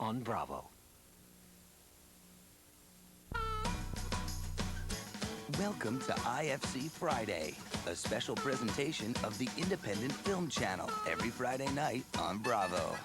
On Bravo. Welcome to IFC Friday, a special presentation of the Independent Film Channel every Friday night on Bravo.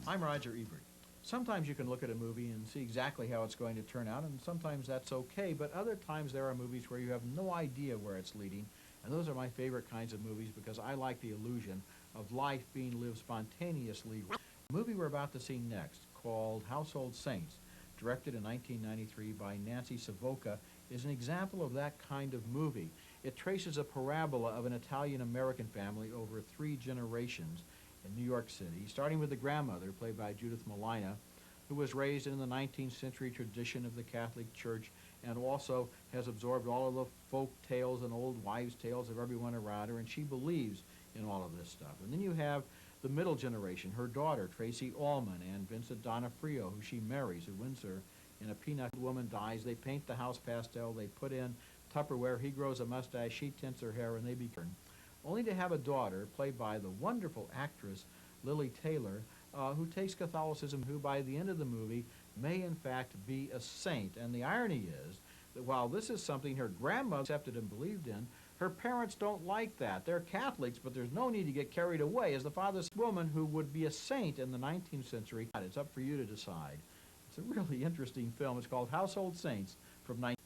I'm Roger Ebert. Sometimes you can look at a movie and see exactly how it's going to turn out, and sometimes that's okay, but other times there are movies where you have no idea where it's leading, and those are my favorite kinds of movies because I like the illusion of life being lived spontaneously. The movie we're about to see next, called Household Saints, directed in 1993 by Nancy Savoca, is an example of that kind of movie. It traces a parabola of an Italian-American family over 3 generations in New York City, starting with the grandmother, played by Judith Malina, who was raised in the 19th century tradition of the Catholic Church and also has absorbed all of the folk tales and old wives' tales of everyone around her, and she believes in all of this stuff. And then you have the middle generation, her daughter, Tracy Ullman, and Vincent D'Onofrio, who she marries, who wins her in A Peanut Woman Dies. They paint the house pastel, they put in Tupperware, he grows a mustache, she tints her hair, and they begin. Only to have a daughter, played by the wonderful actress Lily Taylor, who takes Catholicism, who by the end of the movie may in fact be a saint. And the irony is that while this is something her grandmother accepted and believed in, her parents don't like that. They're Catholics, but there's no need to get carried away. As the father's woman who would be a saint in the 19th century, it's up for you to decide. It's a really interesting film. It's called Household Saints from 19...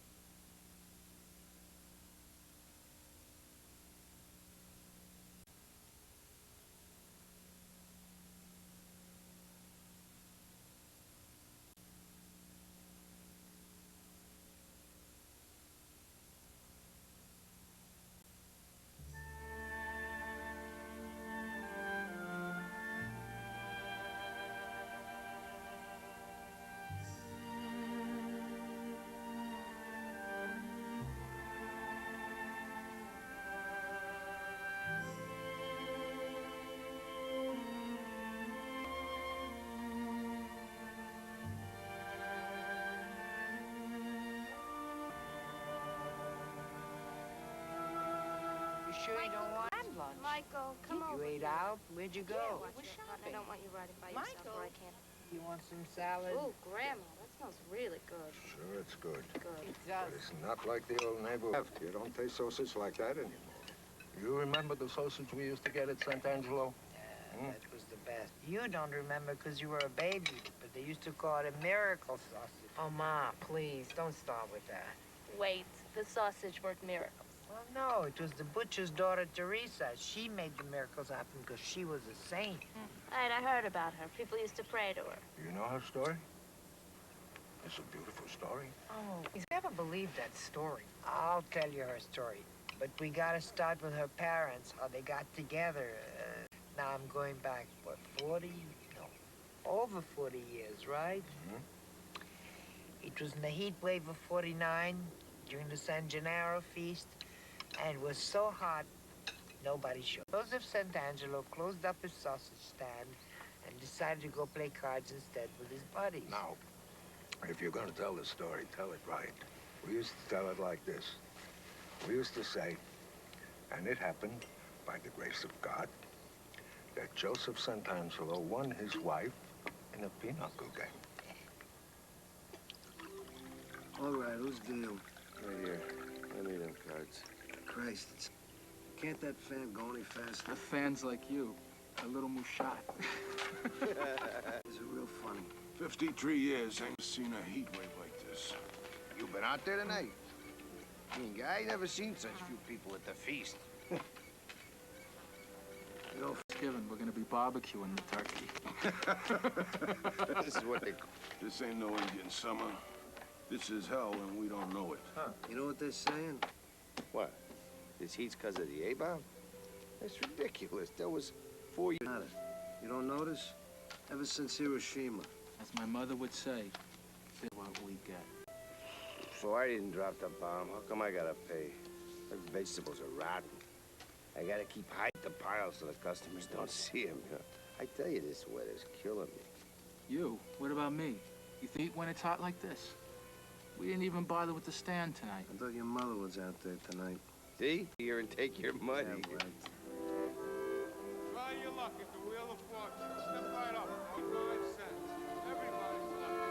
Sure you don't want lunch? Michael, come over. You ate out? Where'd you go? Yeah, we're shopping. I don't want you riding by yourself, or I can't. You want some salad? Oh, Grandma, that smells really good. Sure, it's good. Good. It But does. it's not like the old neighborhood. You don't taste sausage like that anymore. You remember the sausage we used to get at St. Angelo? Yeah, that was the best. You don't remember because you were a baby, but they used to call it a miracle sausage. Oh, Ma, please, don't start with that. Wait, the sausage worked miracles. Well, no, it was the butcher's daughter, Teresa. She made the miracles happen because she was a saint. Right, I heard about her. People used to pray to her. You know her story? It's a beautiful story. Oh, you never believed that story. I'll tell you her story. But we gotta start with her parents, how they got together. Now I'm going back, what, 40? No, over 40 years, right? It was in the heat wave of 49 during the San Gennaro feast, and it was so hot, nobody showed. Joseph Santangelo closed up his sausage stand and decided to go play cards instead with his buddies. Now, if you're going to tell the story, tell it right. We used to tell it like this. We used to say, and it happened by the grace of God, that Joseph Santangelo won his wife in a pinochle game. All right, who's deal? Right here. Let me them cards. Christ, can't that fan go any faster? The fans like you, a little mushat. Is it real funny? 53 years, ain't seen a heat wave like this. You been out there tonight? Guy, never seen such few people at the feast. You know, Thanksgiving, we're gonna be barbecuing the turkey. This is what they... This ain't no Indian summer. This is hell, and we don't know it. you know what they're saying? What? This heat's because of the A-bomb? That's ridiculous. There was 4 years... Nada. You don't notice? Ever since Hiroshima. As my mother would say, this is what we get. So I didn't drop the bomb. How come I gotta pay? The vegetables are rotten. I gotta keep hiding the piles so the customers don't see them. I tell you, this weather's killing me. You? What about me? You think when it's hot like this? We didn't even bother with the stand tonight. I thought your mother was out there tonight. See? Here and take your money. Yeah, right. Try your luck at the Wheel of Fortune. Step right up. On 5 cents. Everybody's lucky.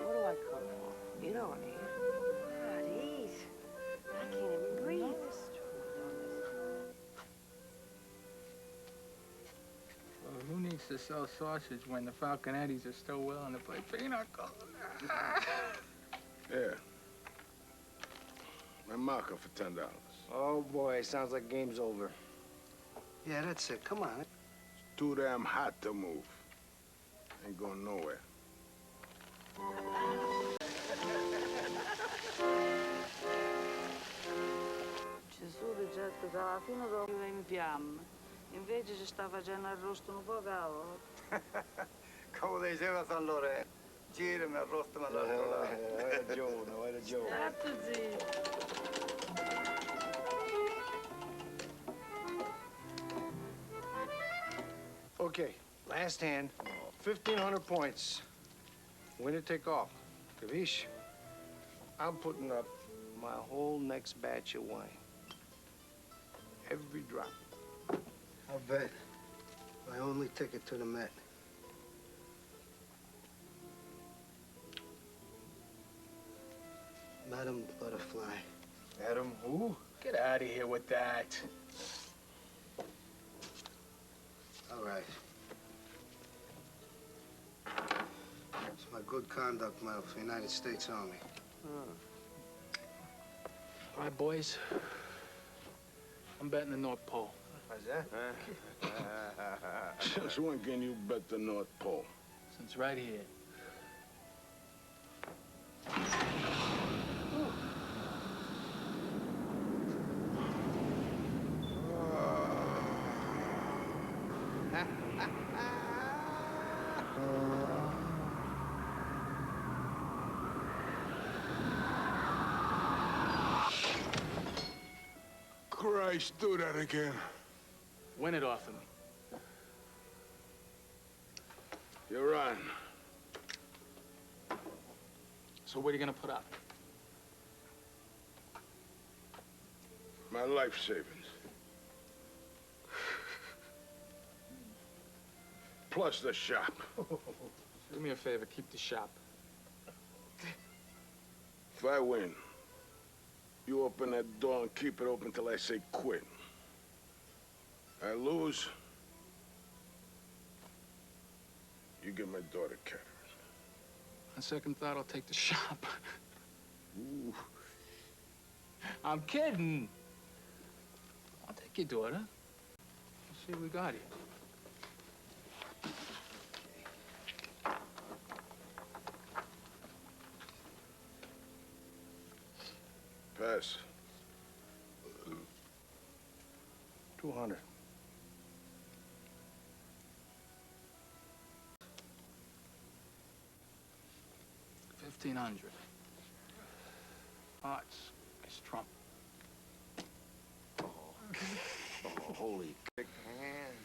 What do I cook for? You don't eat. God, eat. I can't even breathe. Well, who needs to sell sausage when the Falconettis are still willing to play pinochle? Yeah. My marker for $10. Oh, boy, sounds like game's over. Yeah, that's it. Come on. It's too damn hot to move. Ain't going nowhere. Gesù di getto dalla fine dove in fiamme. Invece ci sta facendo arrosto un po' cavolo. Come diceva San Lorenzo, girami, arrostami all'altro lato. Hai ragione, hai ragione. Certo, zio. Okay, last hand, 1,500 points. Winner take all. Kavish? I'm putting up my whole next batch of wine. Every drop. I'll bet. My only ticket to the Met. Madam Butterfly. Madam who? Get out of here with that. All right. It's my good conduct medal for the United States Army. All right, boys. I'm betting the North Pole. What's that? Since when can you bet the North Pole? Since right here. Christ, do that again. Win it off of me. You're on. So what are you gonna put up? My life savings. Plus the shop. Do me a favor, keep the shop. If I win, you open that door and keep it open till I say quit. I lose, you get my daughter Catherine. On second thought, I'll take the shop. Ooh. I'm kidding. I'll take your daughter. Let's see what we got here. Pass. 200. $1,500. Oh, it's Trump. Oh, holy kick hand.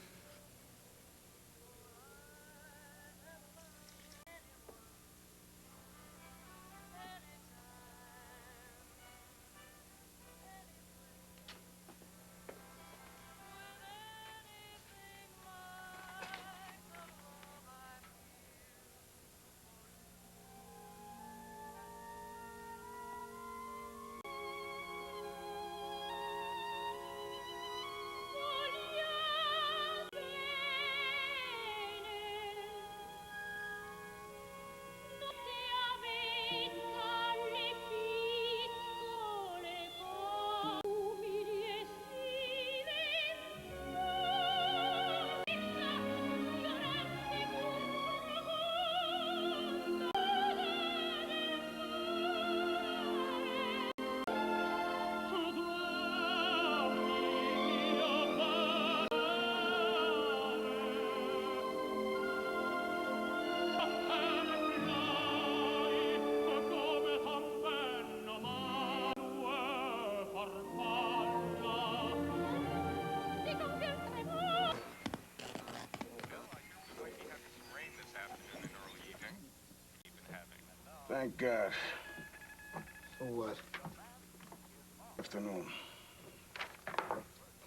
Thank God. So what? Afternoon.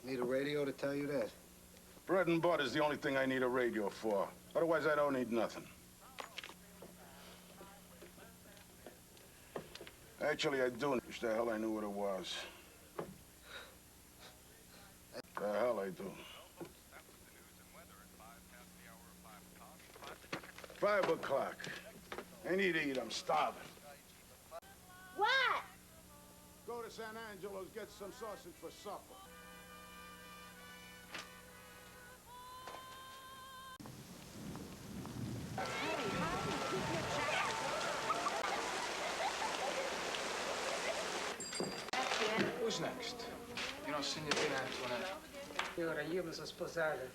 Need a radio to tell you that? Bread and butter is the only thing I need a radio for. Otherwise, I don't need nothing. Actually, I do. Wish the hell I knew what it was. The hell I do. 5 o'clock. I need to eat. I'm starving. What? Go to San Angelo's, get some sausage for supper. Who's next? You know, Signorina Antoinette. Ora, io mi sono sposata.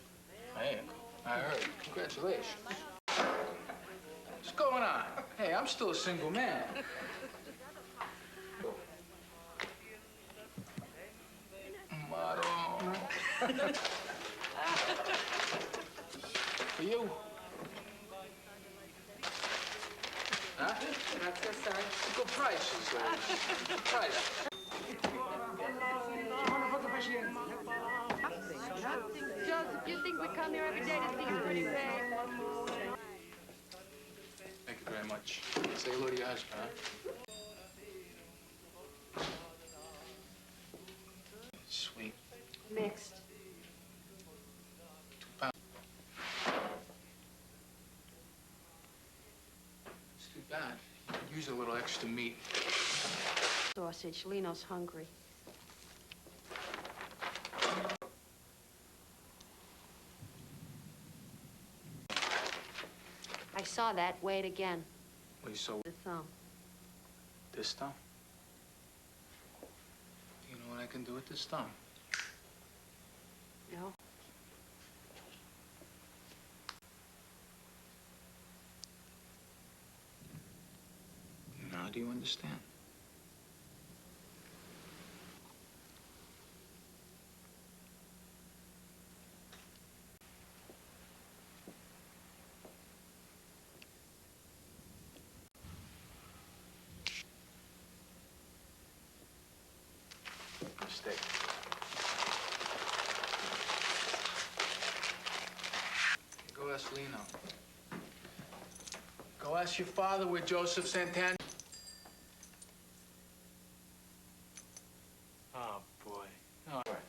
Hey, I heard. Congratulations. What's going on? Hey, I'm still a single man. Maro. For you. Huh? Good prices. Good price. Joseph, you think we come here every day to see a pretty face? Thank you very much. Say hello to your husband, huh? Sweet. Mixed. 2 pounds. It's too bad. You could use a little extra meat. Sausage. Lino's hungry. I saw that. Wait again. Well, you saw The thumb. this thumb? You know what I can do with this thumb? No? Now do you understand? Mistake. Go ask Lino. Go ask your father where Joseph Santana. Oh, boy. All right.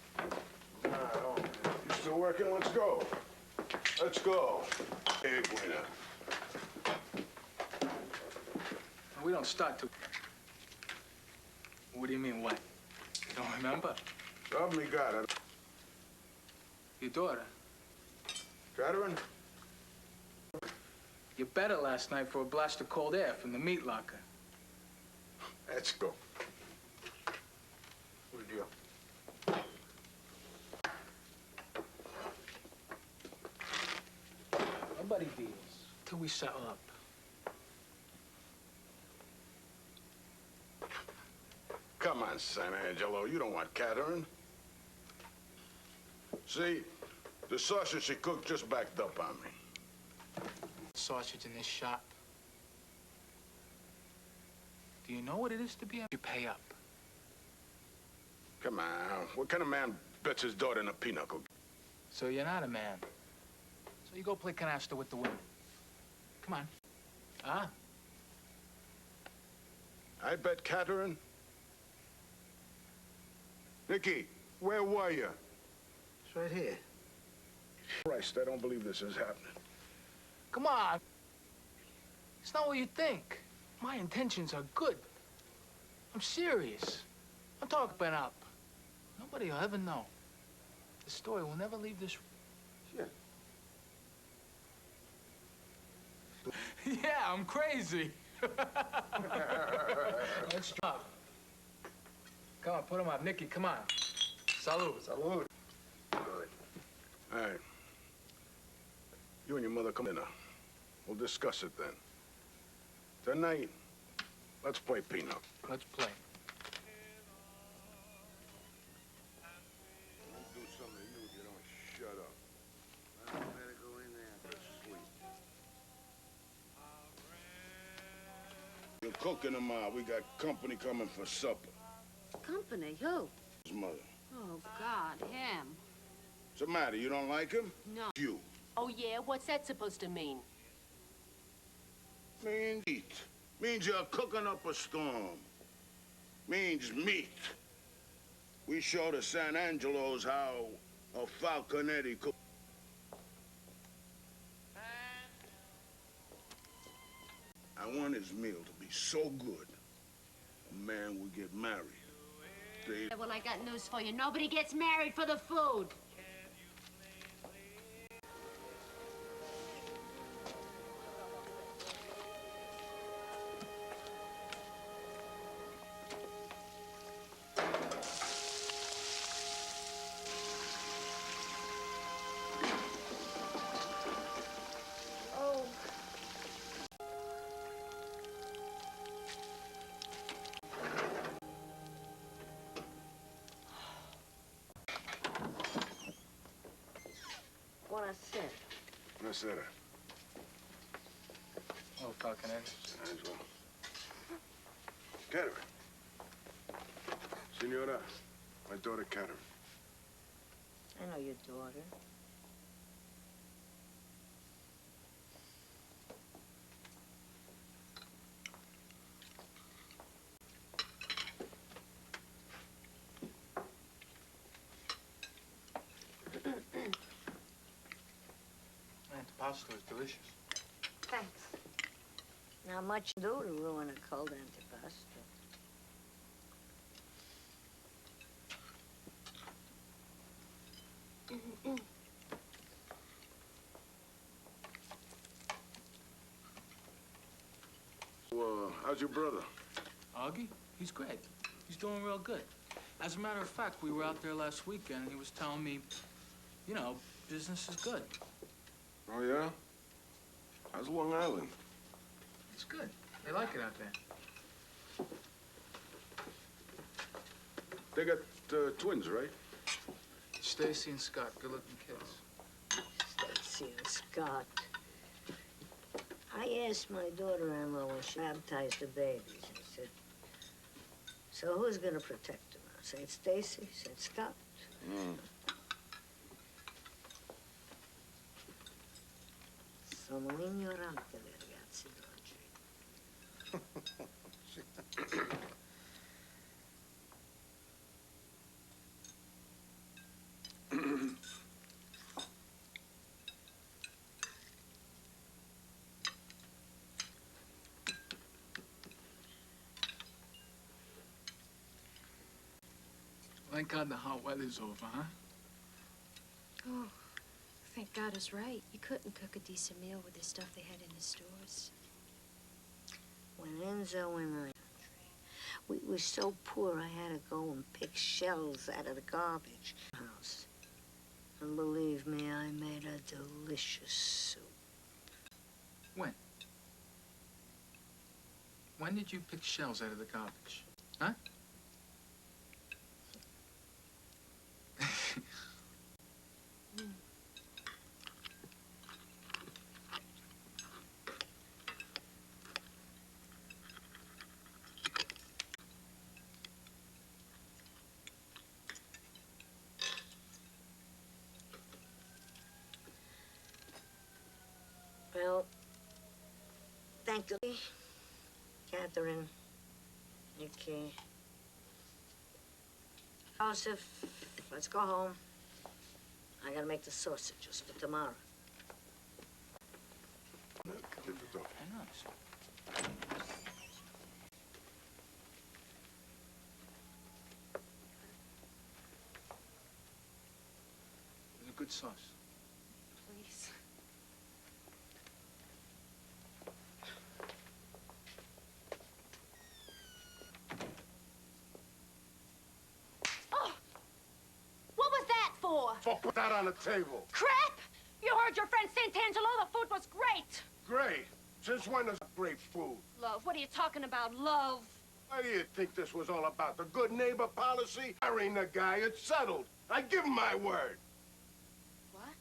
You still working? Let's go. Let's go. Hey, winner. We don't start to. What do you mean, what? You don't remember? Love me, God. Your daughter. Catherine? You better last night for a blast of cold air from the meat locker. Let's go. What's the deal? Nobody deals till we settle up. Come on, San Angelo. You don't want Catherine. See, the sausage she cooked just backed up on me. Sausage in this shop. Do you know what it is to be? You pay up. Come on. What kind of man bets his daughter in a pinochle? So you're not a man. So you go play canasta with the women. Come on. Ah. I bet Catherine. Nicky, where were you? It's right here. Christ, I don't believe this is happening. Come on. It's not what you think. My intentions are good. I'm serious. I'm talking up. Nobody will ever know. The story will never leave this. Shit. Yeah, I'm crazy. Let's drop. Come on, put him up. Nicky, come on. Salud. Salud. Good. All right. You and your mother come in now. We'll discuss it then. Tonight, let's play Pinochle. Let's play. I'll do something to you if you don't shut up. I better go in there for sleep. You cooking tomorrow. We got company coming for supper. Company? Who? His mother. Oh, God, him. What's the matter? You don't like him? No. You. Oh, yeah? What's that supposed to mean? Means eat. Means you're cooking up a storm. Means meat. We show the San Angelos how a Falconetti cooks. I want his meal to be so good, a man would get married. Well, I got news for you. Nobody gets married for the food. Buonasera. Buonasera. Oh, Falconetti. San Angelo. Catherine. Senora, my daughter Catherine. I know your daughter. Pasta is delicious. Thanks. Not much to do to ruin a cold antipasto. How's your brother? Augie? He's great. He's doing real good. As a matter of fact, we were out there last weekend, and he was telling me, you know, business is good. Oh, yeah? How's Long Island? It's good. They like it out there. They got twins, right? Stacy and Scott, good-looking kids. Stacy and Scott. I asked my daughter-in-law when she baptized the babies. I said, so who's going to protect them? St. Stacy, St. Scott? Sono ignorante le ragazze d'oggi. Thank God the hot weather's over, huh? Oh, thank God it's right. You couldn't cook a decent meal with the stuff they had in the stores. When Enzo and I, we were so poor I had to go and pick shells out of the garbage house. And believe me, I made a delicious soup. When? When did you pick shells out of the garbage? Huh? Well, thank you, Catherine, Nikki. Joseph, let's go home. I gotta make the sausages for tomorrow. It's a good sauce. Please. Oh! What was that for? Put that on the table. Crap! You heard your friend Sant'Angelo. The food was great. Great. Since when is great food? Love, what are you talking about, love? What do you think this was all about? The good neighbor policy? Hiring the guy, it's settled. I give him my word. What?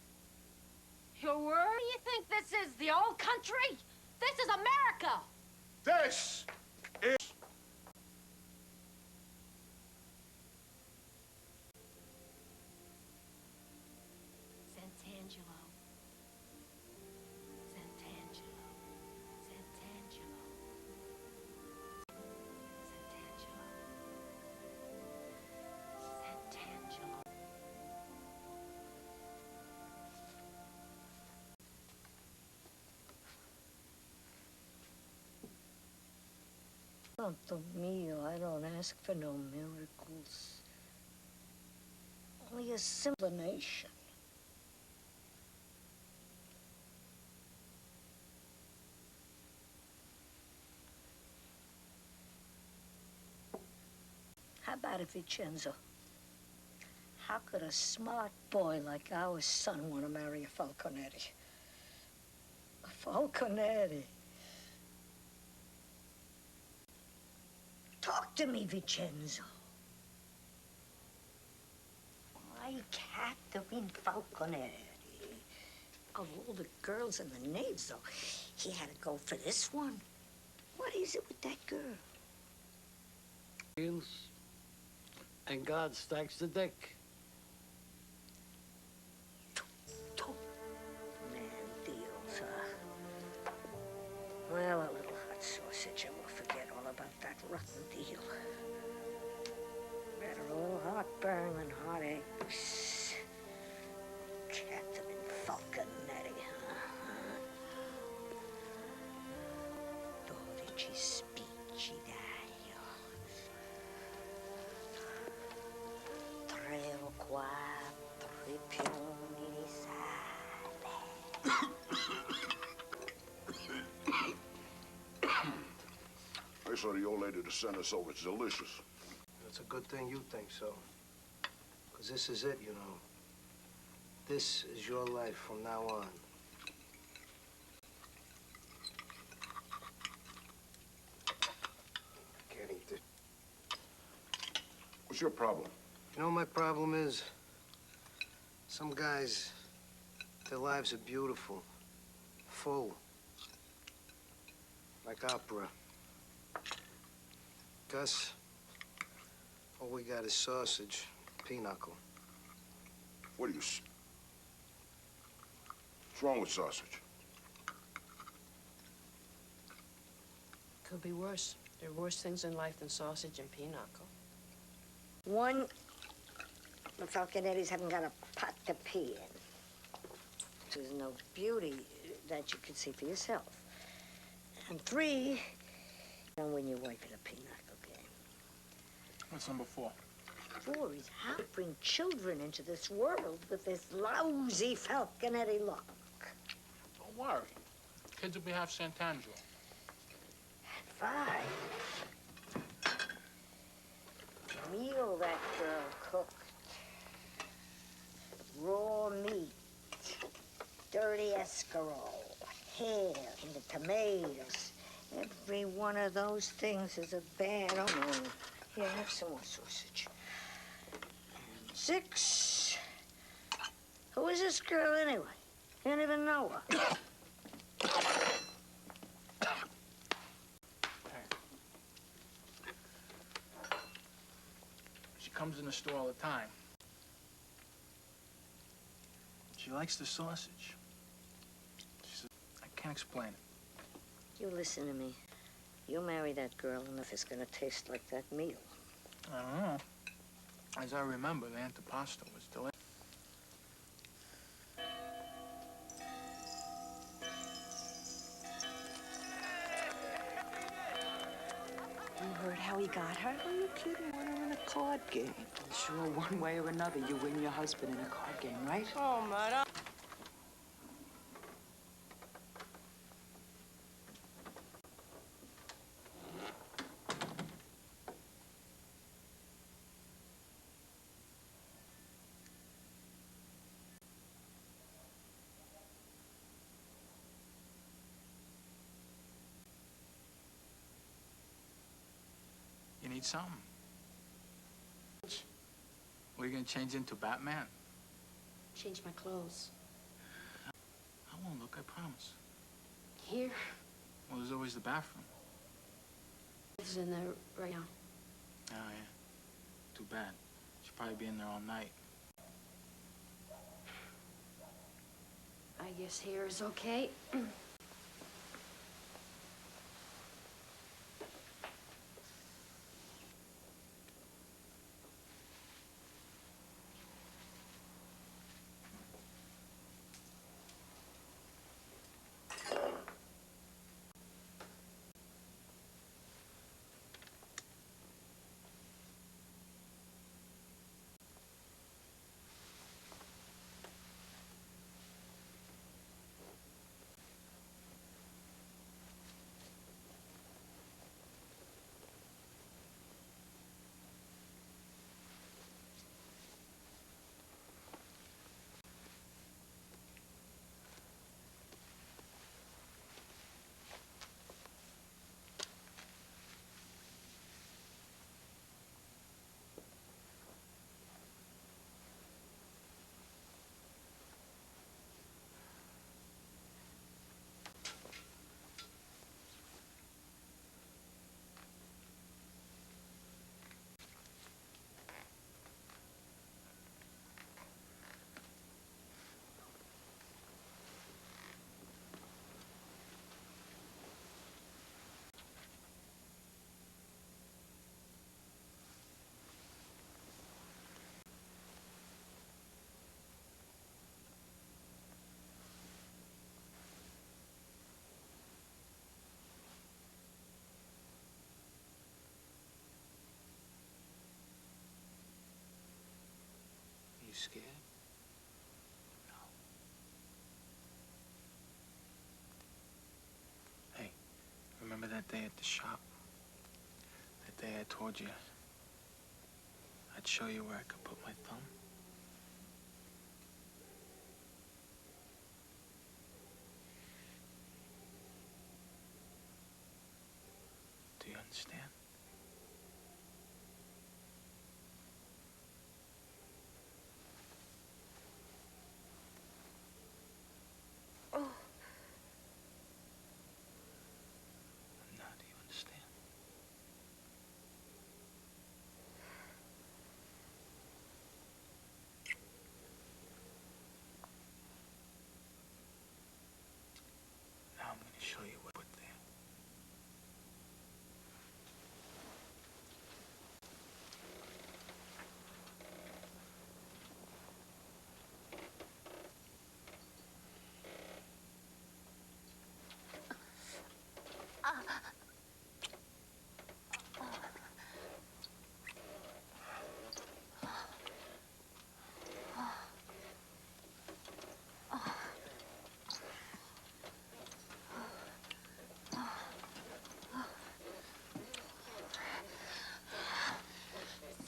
Your word? Do you think this is the old country? This is America. This Santo mio, I don't ask for no miracles. Only a simple nation. How about it, Vincenzo? How could a smart boy like our son want to marry a Falconetti? A Falconetti? Talk to me, Vincenzo. Why Catherine Falconetti? Of all the girls in the names, though, he had to go for this one. What is it with that girl? Deals, and God stacks the deck. Man deals, huh? Well, a little hot sausage, and we'll forget all about that rotten deal. Better a little heartburn than heartaches. Catherine Falconetti, huh? Dodici spicci d'aglio. 3 o 4 pioni di sale. I saw the old lady that sent us over. It's delicious. It's a good thing you think so. Because this is it, you know. This is your life from now on. Getting to... What's your problem? You know what my problem is? Some guys, their lives are beautiful, full, like opera. Gus, all we got is sausage, pinochle. What are you... What's wrong with sausage? Could be worse. There are worse things in life than sausage and pinochle. One, the Falconettis haven't got a pot to pee in. There's no beauty that you can see for yourself. And 3, don't win your wife in a pinochle game. What's number 4? 4 is how to bring children into this world with this lousy Falconetti luck. Don't worry. Kids will be half Sant'Angelo. 5, the meal that girl cooked. Raw meat, dirty escarole, hair, and the tomatoes. Every one of those things is a bad omen. Here, have some more sausage. And 6, who is this girl anyway? You don't even know her. She comes in the store all the time. She likes the sausage. She says, I can't explain it. You listen to me. You marry that girl, and if it's gonna taste like that meal. I don't know. As I remember, the antipasto was delicious. You heard how he got her? Are you kidding? Won her in a card game. Sure, one way or another, you win your husband in a card game, right? Oh, madam. You need something. What, are you gonna change into Batman? Change my clothes. I won't look, I promise. Here? Well, there's always the bathroom. It's in there right now. Oh, yeah. Too bad. She'll probably be in there all night. I guess here is okay. Remember that day at the shop? That day I told you I'd show you where I could put my thumb? Do you understand? Oh. Now, do you understand? Now I'm going to show you what there.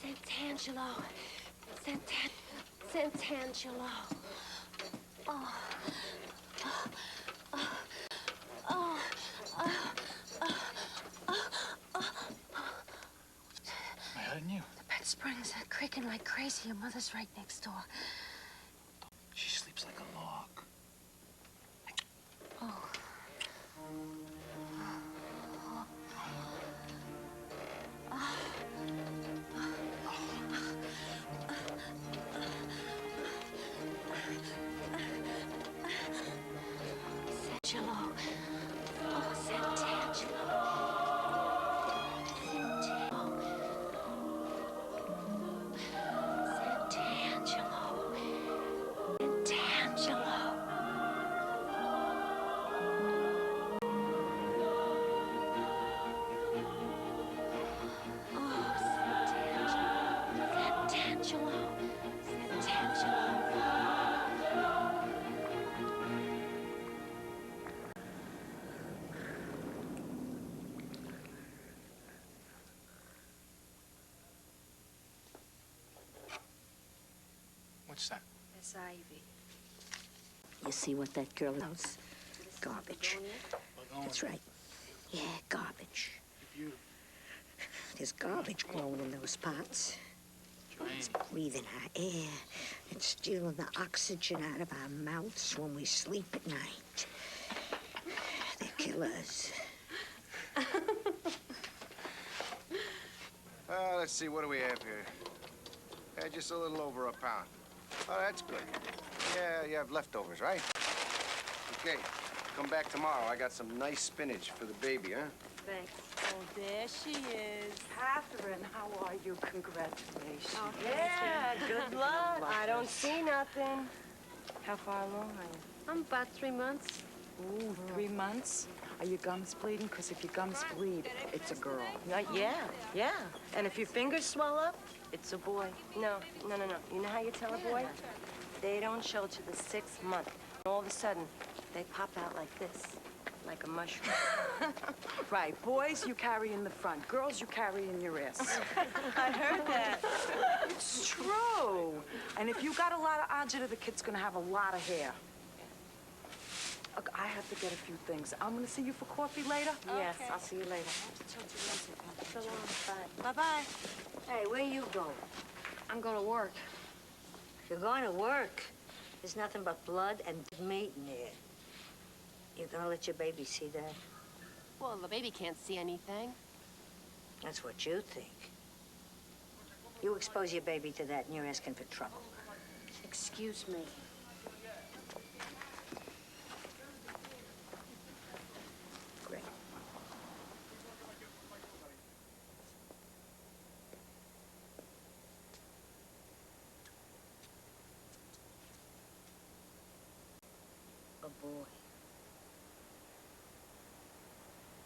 Sant'Angelo. Sant'Angelo. Oh. Am I hurting you? The bed springs are creaking like crazy. Your mother's right next door. She sleeps like a log. Oh. Sant'Angelo. Oh, Sant'Angelo. What's that? Miss Ivy. You see what that girl knows? Garbage. That's right. Yeah, garbage. Beautiful. There's garbage growing in those pots. It's breathing our air. It's stealing the oxygen out of our mouths when we sleep at night. They're killers. Let's see, what do we have here? Yeah, just a little over a pound. Oh, that's good. Yeah, you have leftovers, right? Okay, come back tomorrow. I got some nice spinach for the baby, huh? Thanks. Oh, there she is. Catherine, how are you? Congratulations. Oh, yeah, good luck. I don't see nothing. How far along are you? I'm about 3 months. Ooh, 3 months? Are your gums bleeding? Because if your gums bleed, it's a girl. Yeah. And if your fingers swell up, it's a boy. No. You know how you tell a boy? They don't show to the 6th month. All of a sudden, they pop out like this, like a mushroom. Right. Boys, you carry in the front. Girls, you carry in your ass. I heard that. It's true. And if you got a lot of agita, the kid's gonna have a lot of hair. Look, I have to get a few things. I'm gonna see you for coffee later. Yes, I'll see you later. So long. Bye. Bye-bye. Hey, where you going? I'm going to work. If you're going to work, there's nothing but blood and meat in there. You're gonna let your baby see that? Well, the baby can't see anything. That's what you think. You expose your baby to that and you're asking for trouble. Excuse me. Great. A boy.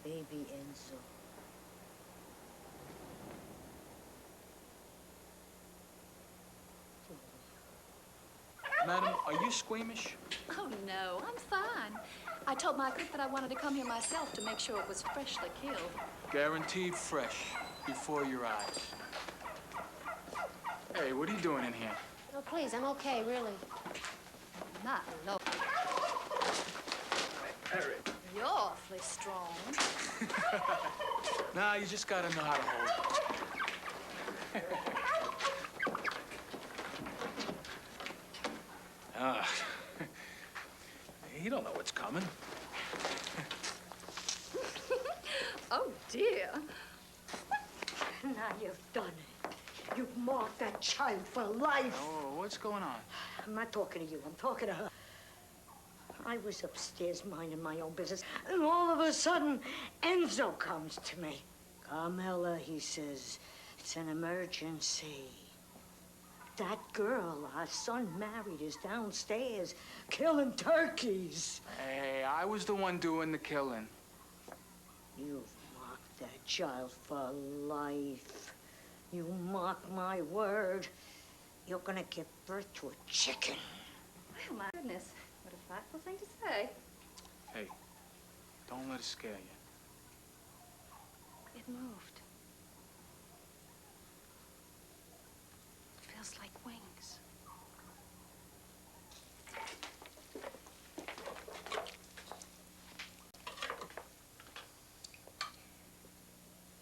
Baby Enzo. Madam, are you squeamish? Oh, no, I'm fine. I told my cook that I wanted to come here myself to make sure it was freshly killed. Guaranteed fresh, before your eyes. Hey, what are you doing in here? Oh, please, I'm okay, really. Not low. Harry. You're awfully strong. Nah, you just gotta know how to hold it. Ah, you don't know what's coming. Oh, dear. Now you've done it. You've marked that child for life. Oh, what's going on? I'm not talking to you. I'm talking to her. I was upstairs minding my own business, and all of a sudden, Enzo comes to me. Carmela, he says, it's an emergency. That girl our son married is downstairs killing turkeys. Hey, I was the one doing the killing. You've marked that child for life. You mark my word. You're gonna give birth to a chicken. Oh, my goodness. What a frightful thing to say. Hey, don't let it scare you. It moved. It feels like wings.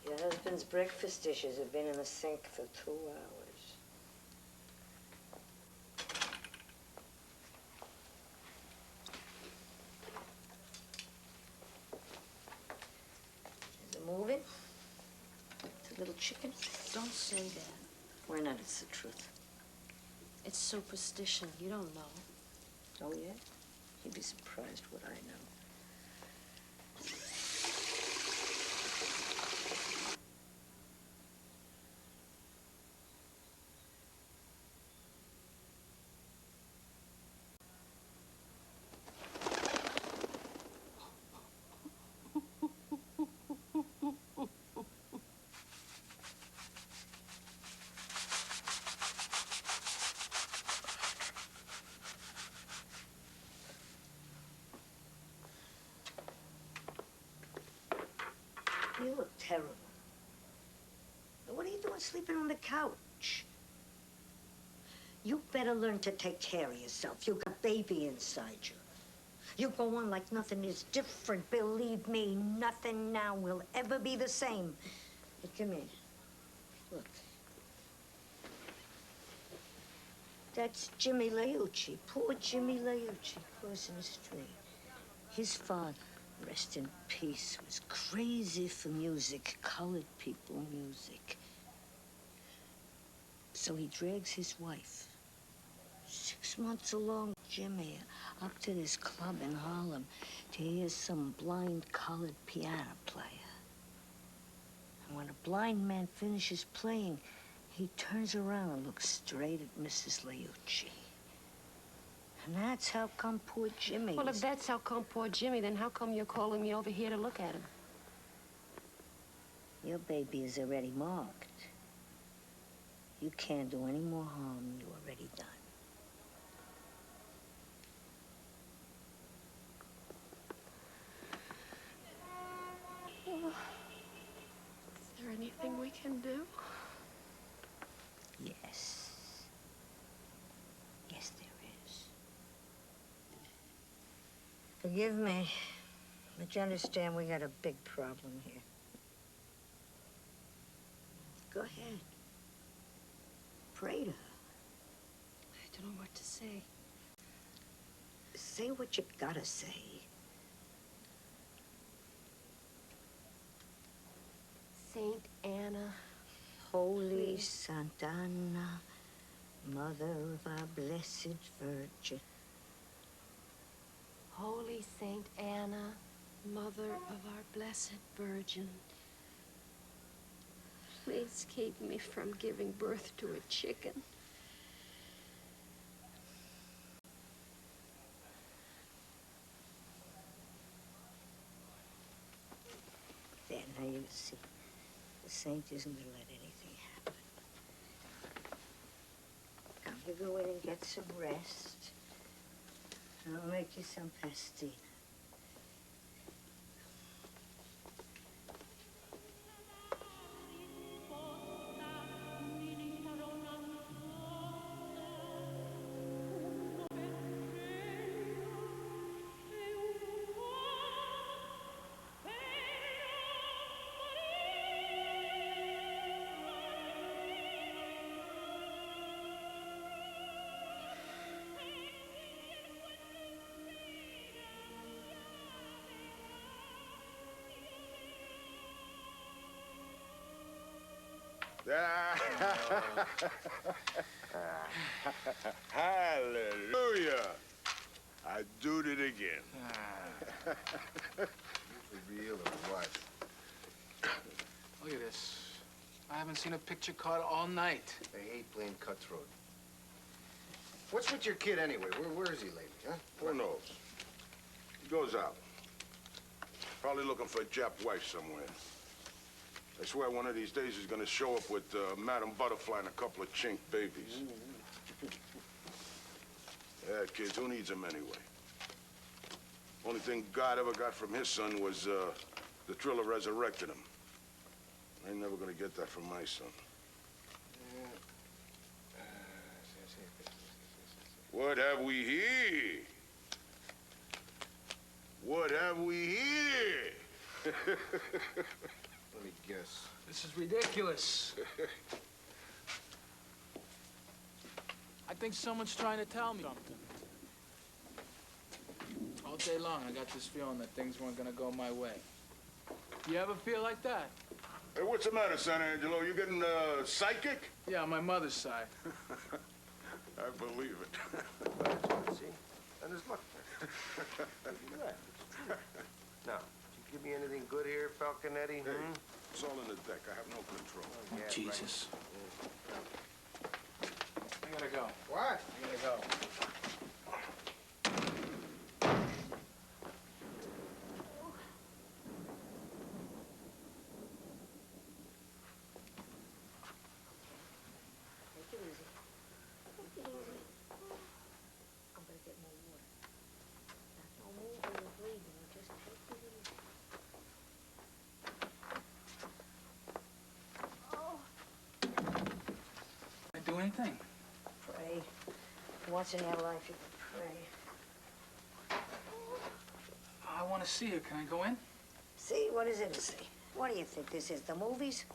Your husband's breakfast dishes have been in the sink for 2 hours. Is it moving? It's a little chicken? Don't say that. Why not? It's the truth. It's superstition. You don't know. Oh, yeah? You'd be surprised what I know. You look terrible. What are you doing sleeping on the couch? You better learn to take care of yourself. You got baby inside you. You go on like nothing is different. Believe me, nothing now will ever be the same. But come here. Look. That's Jimmy Leucci. Poor Jimmy Leucci crossing the street. His father, rest in peace, was crazy for music, colored people music. So he drags his wife, 6 months along, Jimmy, up to this club in Harlem to hear some blind colored piano player. And when a blind man finishes playing, he turns around and looks straight at Mrs. Leucci. And that's how come poor Jimmy Well, if that's how come poor Jimmy, then how come you're calling me over here to look at him? Your baby is already marked. You can't do any more harm than you already done. Well, is there anything we can do? Yes. Yes, there is. Forgive me, but you understand we got a big problem here. Go ahead. Pray to her. I don't know what to say. Say what you gotta say. Saint Anna. Holy Santa Anna, Mother of our Blessed Virgin. Holy Saint Anna, Mother of our Blessed Virgin. Please keep me from giving birth to a chicken. There, now you see. The saint isn't gonna let anything happen. Now you go in and get some rest. And I'll make you some pastina. Hallelujah. I do it again. Real or what? Look at this. I haven't seen a picture card all night. They hate playing cutthroat. What's with your kid anyway? Where is he lately, huh? Who knows? He goes out. Probably looking for a Jap wife somewhere. I swear one of these days he's gonna show up with Madam Butterfly and a couple of chink babies. Yeah, kids, who needs him anyway? Only thing God ever got from his son was the thrill of resurrecting him. I ain't never gonna get that from my son. What have we here? What have we here? Let me guess. This is ridiculous. I think someone's trying to tell me something. All day long, I got this feeling that things weren't gonna go my way. You ever feel like that? Hey, what's the matter, San Angelo? You getting psychic? Yeah, on my mother's side. I believe it. See? And his luck. Now, did you give me anything good here, Falconetti? Hey, it's all in the deck. I have no control. Oh, Jesus. Right. I gotta go. What? I gotta go. Take it easy. Take it easy. I'm gonna get more water. Now, don't move when you're bleeding. Just take it easy. Oh. Can I do anything? Pray. Once in your life, you can pray. I want to see her. Can I go in? See? What is it to see? What do you think this is, the movies?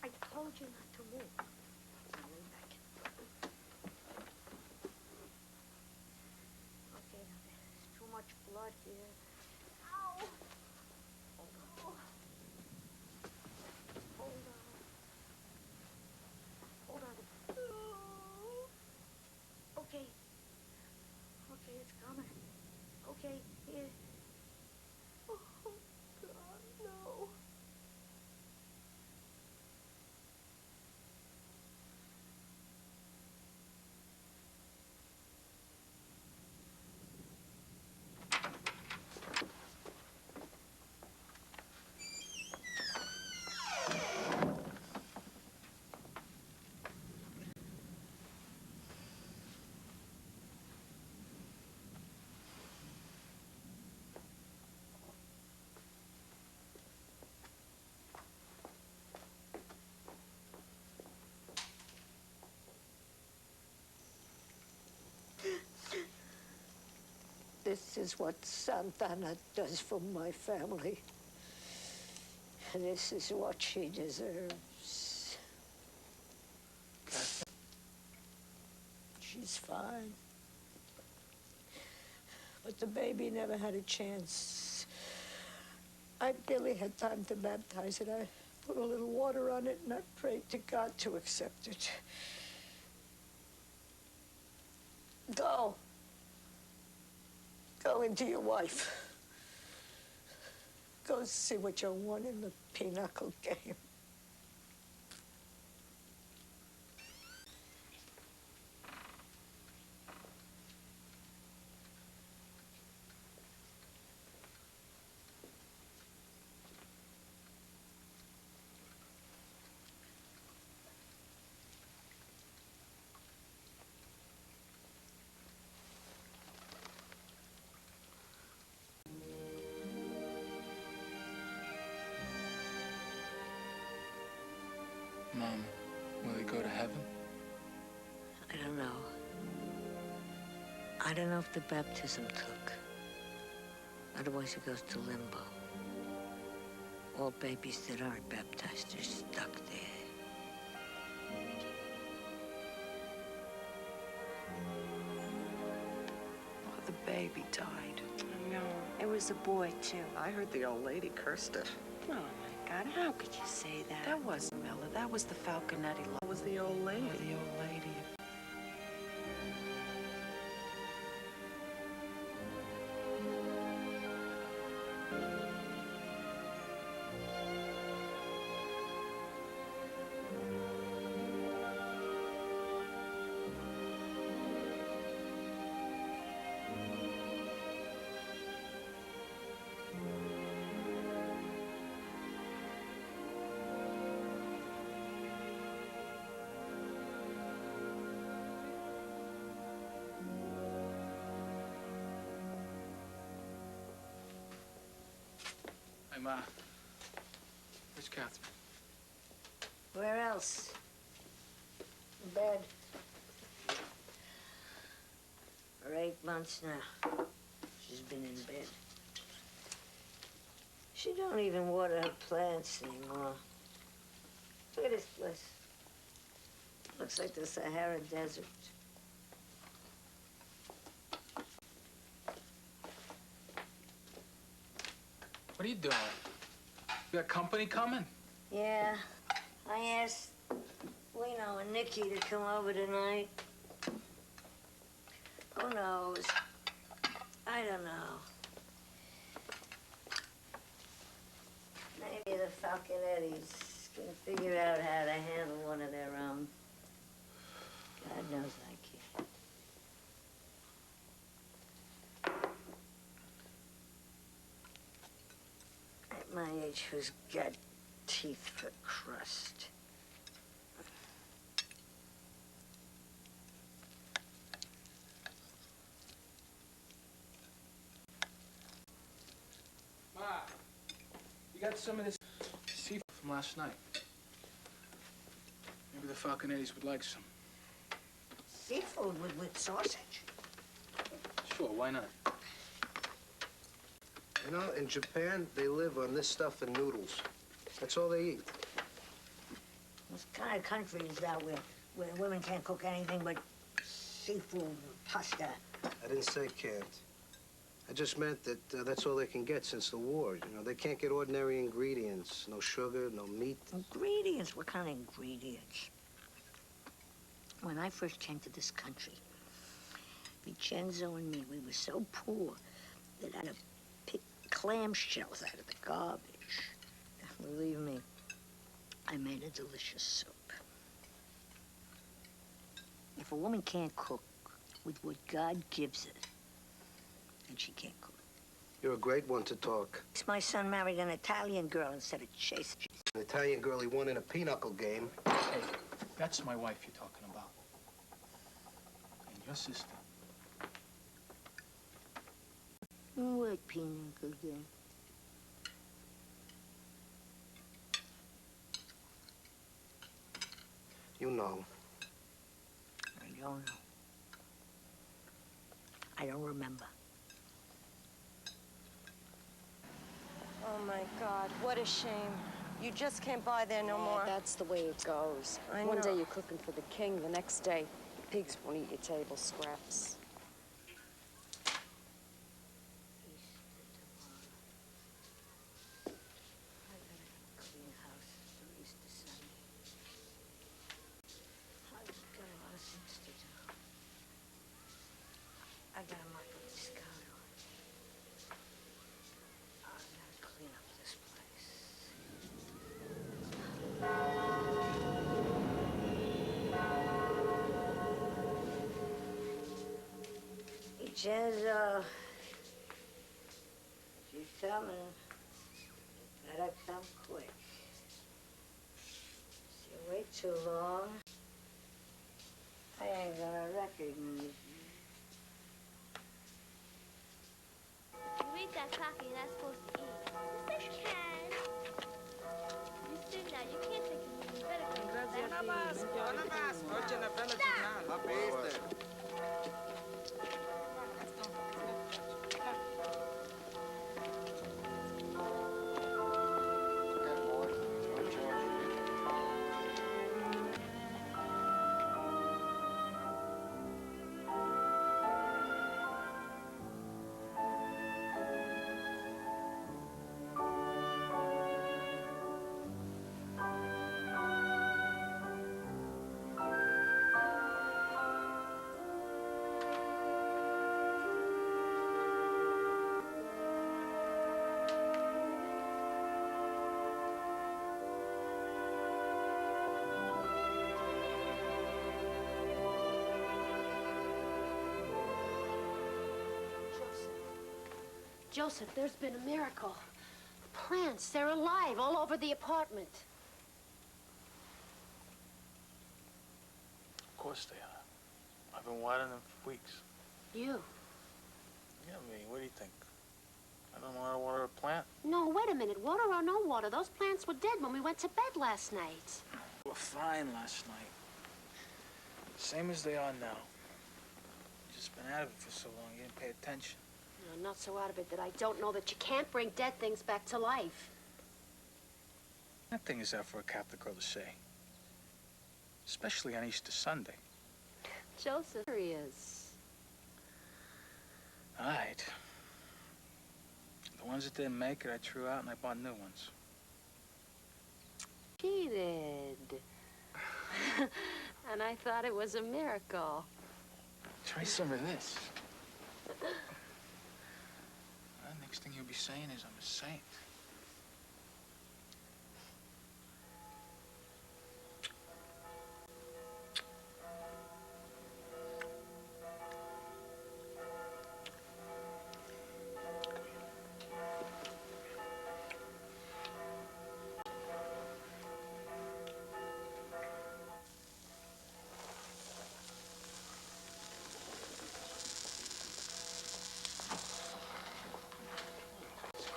I told you not to move. Now, lean back. Okay, now, there's too much blood here. Ow! Hold on. Hold on. Hold on. Okay. Okay, it's coming. Okay, here. Oh, God, no. This is what Santana does for my family. This is what she deserves. She's fine. But the baby never had a chance. I barely had time to baptize it. I put a little water on it and I prayed to God to accept it. Go. Go into your wife. Go see what you won in the pinochle game. Mom, will he go to heaven? I don't know. I don't know if the baptism took. Otherwise, he goes to limbo. All babies that aren't baptized are stuck there. Oh, the baby died. No, it was a boy, too. I heard the old lady cursed it. Oh, my God, how could you say that? That wasn't Miller. That was the Falconetti. That was the old lady. The old lady. Hey, Ma. Where's Catherine? Where else? In bed. For 8 months now, she's been in bed. She don't even water her plants anymore. Look at this place. Looks like the Sahara Desert. What are you doing? You got company coming? Yeah, I asked Lino and Nikki to come over tonight. Who knows? I don't know. Maybe the Falconettis can figure out how to handle one of their own. God knows I can't. At my age, who's got teeth for crust? Ma, you got some of this seafood from last night. Maybe the Falconettis would like some. Seafood with sausage? Sure, why not? You know, in Japan, they live on this stuff and noodles. That's all they eat. What kind of country is that where women can't cook anything but seafood and pasta? I didn't say can't. I just meant that that's all they can get since the war. You know, they can't get ordinary ingredients. No sugar, no meat. Ingredients? What kind of ingredients? When I first came to this country, Vincenzo and me, we were so poor that I had to pick clam shells out of the garbage. Believe me, I made a delicious soup. If a woman can't cook with what God gives her, then she can't cook. You're a great one to talk. My son married an Italian girl instead of Chase. An Italian girl he won in a pinochle game. Hey, that's my wife you're talking about. And your sister. What pinochle game? You know. I don't know. I don't remember. Oh, my God, what a shame. You just can't buy there no more. That's the way it goes. I One know. day you're cooking for the king, the next day, pigs won't eat your table scraps. Clean house for Easter Sunday. I've got a lot of things to do. I gotta mop up this counter. I gotta clean up this place. Vincenzo, she's coming. Better come quick. If you wait too long, I ain't gonna recognize you. You eat that cocky, you're not supposed to eat. Yes, I can. You sit now, you can't take it. You better take it. Joseph, there's been a miracle. Plants, they're alive all over the apartment. Of course they are. I've been watering them for weeks. You? Yeah, me. What do you think? I don't know how to water a plant. No, wait a minute. Water or no water, those plants were dead when we went to bed last night. They were fine last night. Same as they are now. You've just been out of it for so long, you didn't pay attention. No, I'm not so out of it that I don't know that you can't bring dead things back to life. That thing is out for a Catholic girl to say. Especially on Easter Sunday. Joseph, here he is. All right. The ones that didn't make it, I threw out and I bought new ones. Cheated. And I thought it was a miracle. Try some of this. Well, next thing you'll be saying is I'm a saint.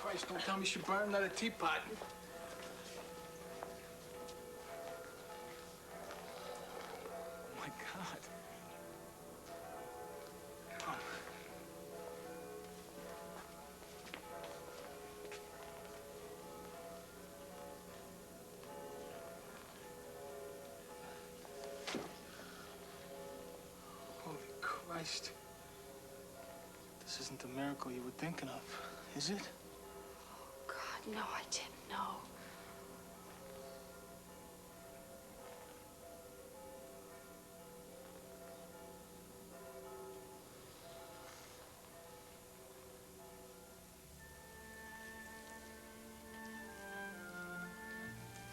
Christ, don't tell me she burned another teapot. Oh, my God. Oh. Holy Christ. This isn't the miracle you were thinking of, is it? No, I didn't know.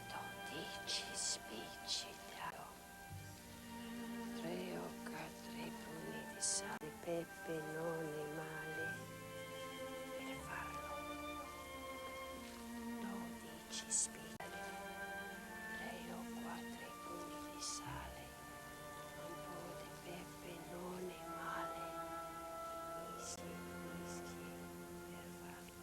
Dodici spicci d'oro, 3 o 4 pugni di sale, pepe non è male per farlo. 12 spicci, 3 o 4 pugni di sale, un po' di pepe non è male. Whisky per farlo.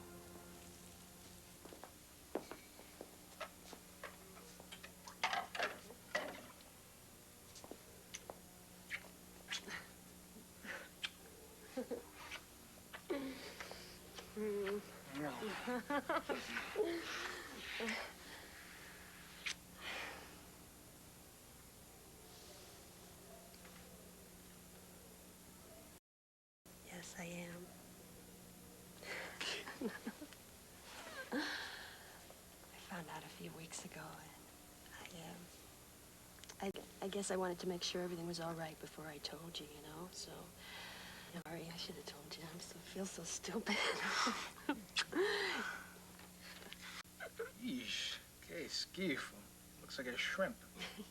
Yes, I am. I found out a few weeks ago, and I guess I wanted to make sure everything was all right before I told you, you know, so. Sorry, I should have told you. I feel so stupid. Yeesh. Que schifo. Looks like a shrimp.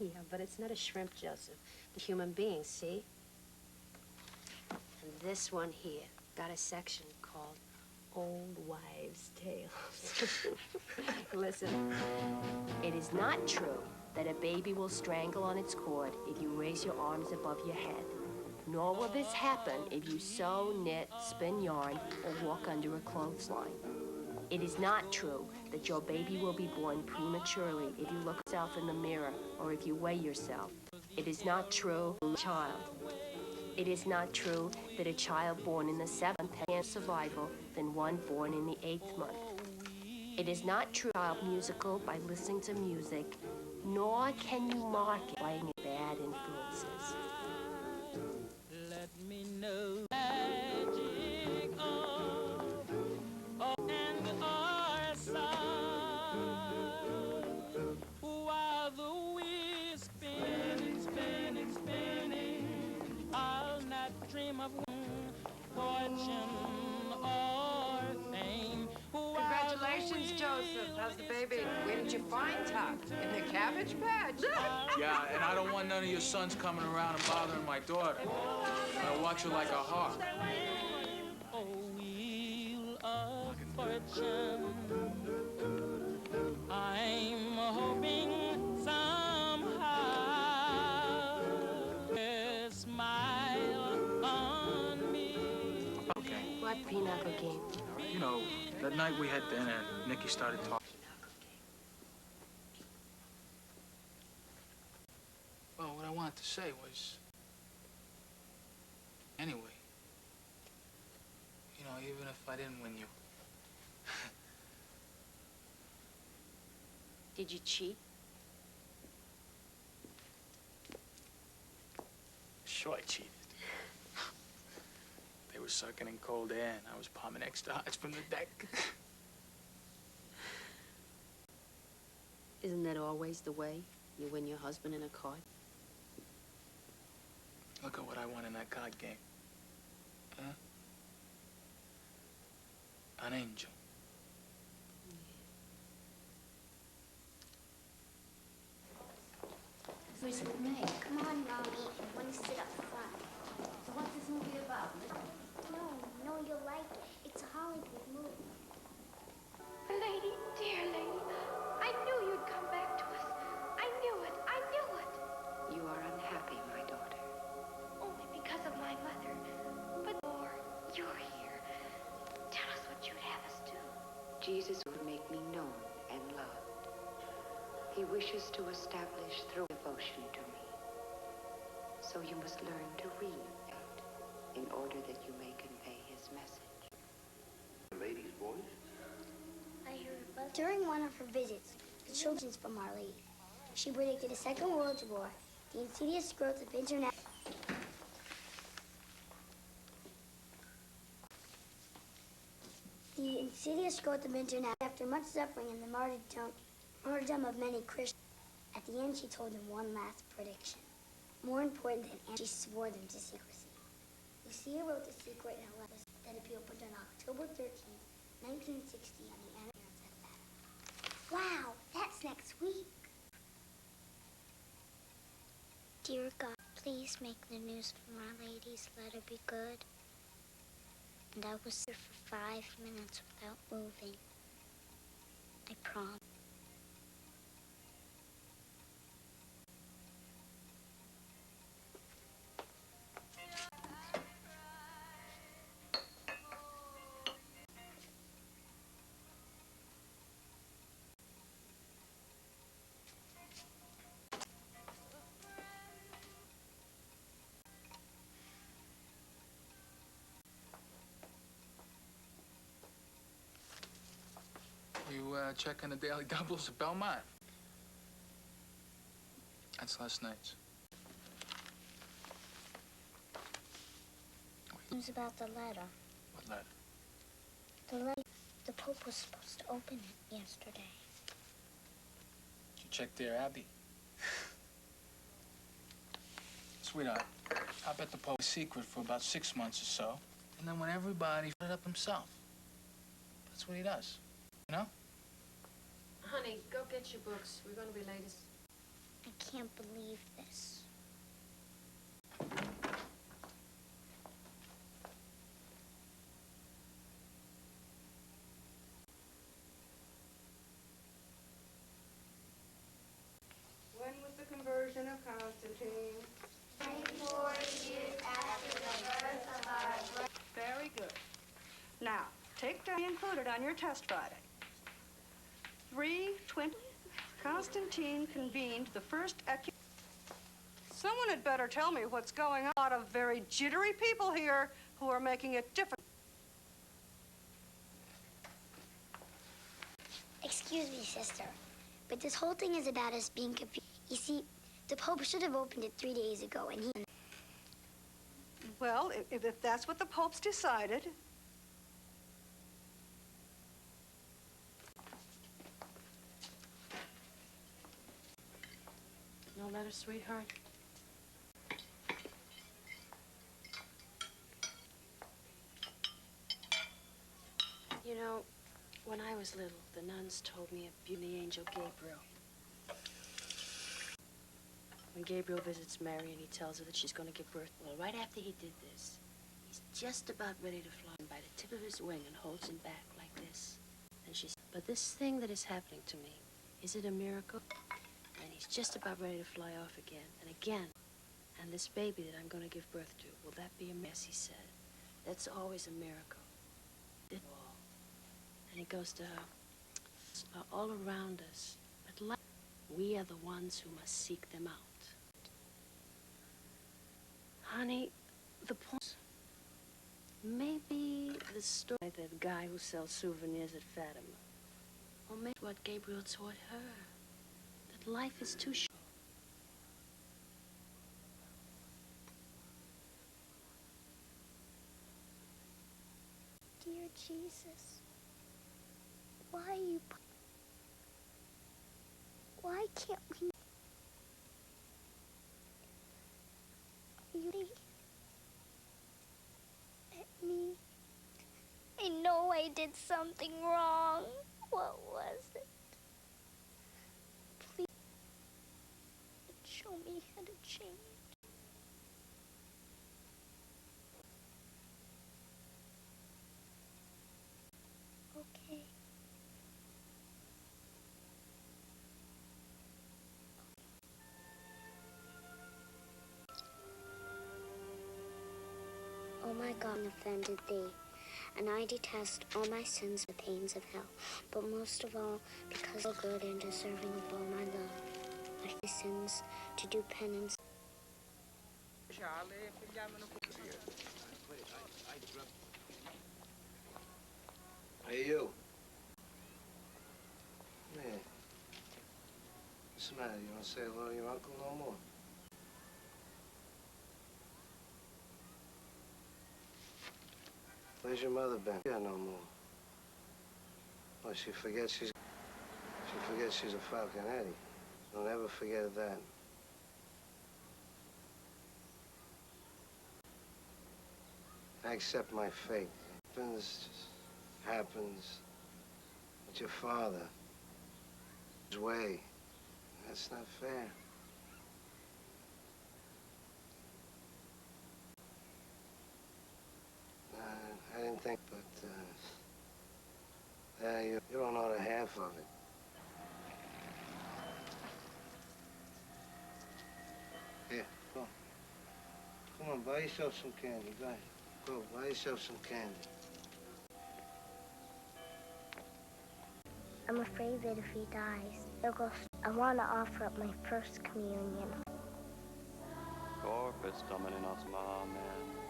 Yeah, but it's not a shrimp, Joseph. The human being, see? And this one here got a section called Old Wives' Tales. Listen, it is not true that a baby will strangle on its cord if you raise your arms above your head. Nor will this happen if you sew, knit, spin yarn, or walk under a clothesline. It is not true that your baby will be born prematurely if you look yourself in the mirror or if you weigh yourself. It is not true, child. It is not true that a child born in the 7th has more survival than one born in the 8th month. It is not true child musical by listening to music, nor can you mark it by bad influences. Let me know magic of and our side while the wheel's spinning. I'll not dream of fortune or fame. Congratulations, Joseph. How's the baby? Where did you find Tuck? In the cabbage patch? Yeah, and I don't want none of your sons coming around and bothering my daughter. I watch her like a hawk. A wheel of fortune. I'm hoping somehow you smile on me. Okay. What pinochle game? You know, that night we had dinner and Nikki started talking. Well, what I wanted to say was, anyway, you know, even if I didn't win you, Did you cheat? sure I cheated. They were sucking in cold air and I was palming extra hearts from the deck. Isn't that always the way? You win your husband in a card? Look at what I won in that card game. Huh? An angel. Who's with me? Come on, Mommy. I want to sit up front. So what's this movie about? No, you'll like it. It's a Hollywood movie. Lady, dear lady, I knew you'd come back to us. I knew it. You are unhappy, my daughter. Only because of my mother. But Lord, you're here. Tell us what you'd have us do. Jesus would make me known and loved. He wishes to establish through devotion to me. So you must learn to read in order that you may convey his message. The lady's voice? I heard a buzz. During one of her visits, the children's from Our Lady, she predicted a Second World War, the insidious growth of internet. The insidious growth of internet after much suffering and the martyrdom of many Christians. At the end, she told them one last prediction. More important than any, she swore them to secrecy. Lucia wrote the secret in a letter that appeared on October 13th, 1960 on the anniversary of that. Wow, that's next week. Dear God, please make the news from Our Lady's letter be good. And I will sit for 5 minutes without moving. I promise. You checking the daily doubles at Belmont? That's last night's. News about the letter. What letter? The letter. The Pope was supposed to open it yesterday. Did you check their Abbey? Sweetheart, I bet the Pope's secret for about 6 months or so. And then when everybody put it up himself. That's what he does. You know? Honey, go get your books. We're going to be late. I can't believe this. When was the conversion of Constantine? 24 years after the birth of our... Very good. Now, take down included on your test Friday. 320. Constantine convened the first Someone had better tell me what's going on. A lot of very jittery people here who are making it difficult. Excuse me, sister, but this whole thing is about us being confused. You see, the Pope should have opened it 3 days ago, and he... Well, if that's what the Pope's decided. No letter, sweetheart? You know, when I was little, the nuns told me of the angel Gabriel. When Gabriel visits Mary and he tells her that she's going to give birth, well, right after he did this, he's just about ready to fly by the tip of his wing and holds him back like this. And she said, but this thing that is happening to me, is it a miracle? And he's just about ready to fly off again and again. And this baby that I'm going to give birth to, will that be a mess, he said. That's always a miracle. It all. And he goes to her, all around us. But like, we are the ones who must seek them out. Honey, the point, maybe the story of that guy who sells souvenirs at Fatima. Or maybe what Gabriel taught her, that life is too short. Dear Jesus, why can't we? You at me. I know I did something wrong. What was it? Please show me how to change. Okay. Oh my God, I offended thee, and I detest all my sins, the pains of hell, but most of all, because of good and deserving of all my love, my sins, to do penance. Hey, you. Man. What's the matter? You don't say hello to your uncle no more? Where's your mother been? Yeah, no more. Well, she forgets she's a Falconetti. Don't ever forget that. I accept my fate. Happens, just happens. It's your father. His way. That's not fair. I didn't think, but, yeah, you don't know the half of it. Here, go. Come on, buy yourself some candy. Go ahead. Go, buy yourself some candy. I'm afraid that if he dies, he'll go. I want to offer up my first communion. Corpus Domini nos amen.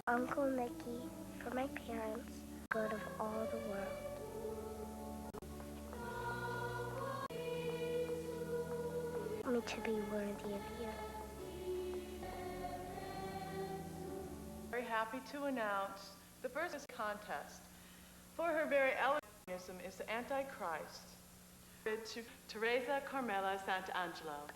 Uncle Mickey, for my parents, good of all the world. Me to be worthy of you. Very happy to announce the first contest for her very eloquentism is the Antichrist to Teresa Carmela Sant'Angelo.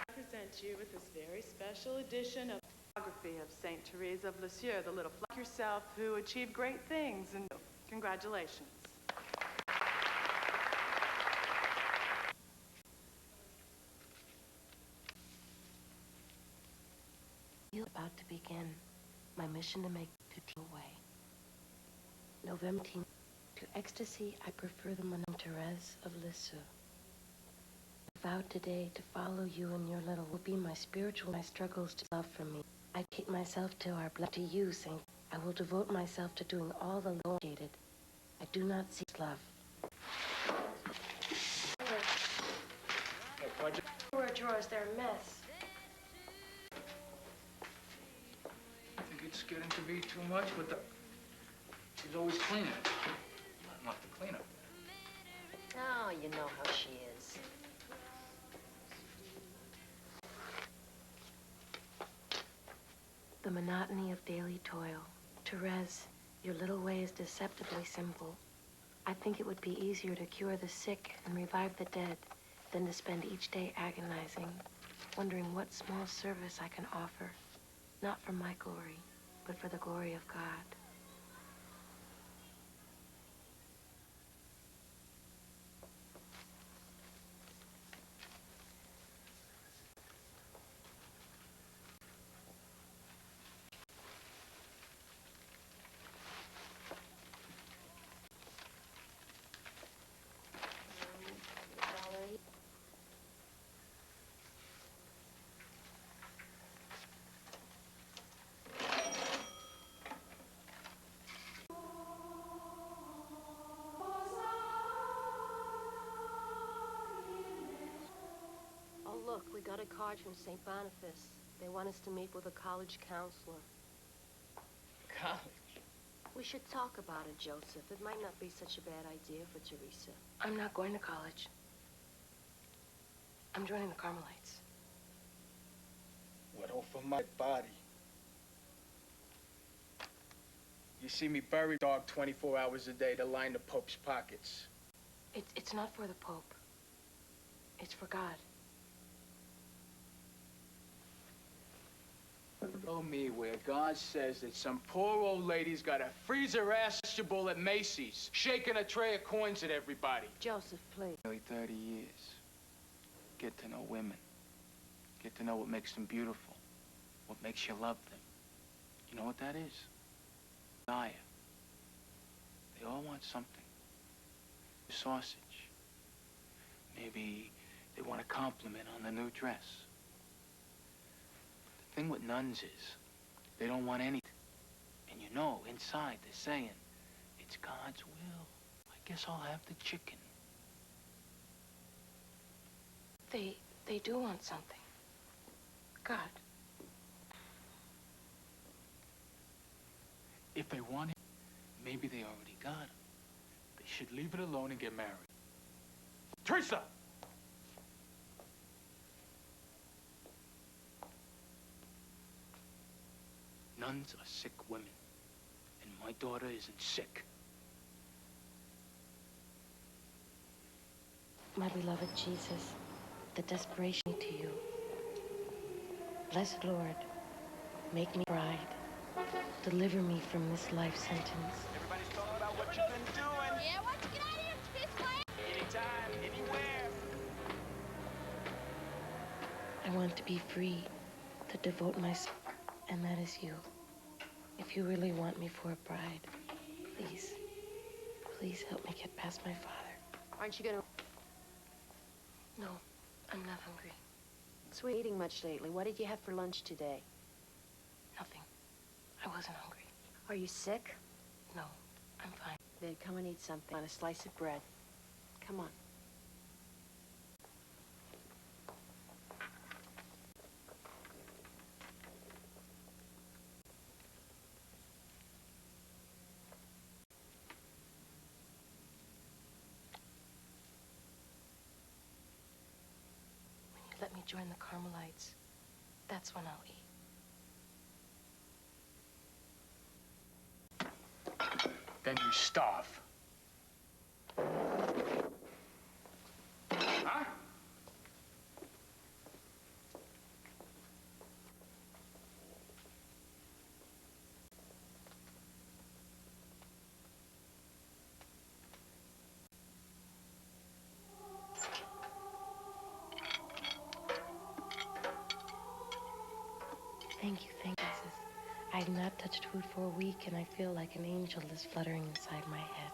I present you with this very special edition of biography of Saint Teresa of Lisieux, the little flock yourself who achieved great things, and congratulations. About to begin my mission to make to away. November 18th. To ecstasy, I prefer the Madame Therese of Lisieux. I vowed today to follow you in your little will be my spiritual, my struggles to love for me. I take myself to our blood to you, Saint. I will devote myself to doing all the Lord needed. I do not seek love. Your drawers, they're a mess. I think it's getting to be too much with the... She's always cleaning. Not the cleanup. Oh, you know how she is. The monotony of daily toil. Therese, your little way is deceptively simple. I think it would be easier to cure the sick and revive the dead than to spend each day agonizing, wondering what small service I can offer, not for my glory, but for the glory of God. Look, we got a card from St. Boniface. They want us to meet with a college counselor. College? We should talk about it, Joseph. It might not be such a bad idea for Teresa. I'm not going to college. I'm joining the Carmelites. What off of my body? You see me bury dog 24 hours a day to line the Pope's pockets. It's not for the Pope. It's for God. Tell me where God says that some poor old lady's got to freeze her ass vegetable at Macy's, shaking a tray of coins at everybody. Joseph, please. Nearly 30 years. Get to know women. Get to know what makes them beautiful. What makes you love them. You know what that is? Desire. They all want something. Sausage. Maybe they want a compliment on the new dress. The thing with nuns is, they don't want anything. And you know, inside they're saying, it's God's will. I guess I'll have the chicken. They do want something. God. If they want it, maybe they already got him. They should leave it alone and get married. Teresa! Nuns are sick women, and my daughter isn't sick. My beloved Jesus, the desperation to you. Blessed Lord, make me bride. Deliver me from this life sentence. Everybody's talking about what you've been doing. Yeah, why don't you get out of here, piss my anytime, anywhere. I want to be free, to devote myself, and that is you. If you really want me for a bride, please, please help me get past my father. Aren't you gonna... No, I'm not hungry. So we're eating much lately. What did you have for lunch today? Nothing. I wasn't hungry. Are you sick? No, I'm fine. Then come and eat something on a slice of bread. Come on. When you let me join the Carmelites, that's when I'll eat. Then you starve. Huh? Thank you, Jesus. I have not touched food for a week, and I feel like an angel is fluttering inside my head.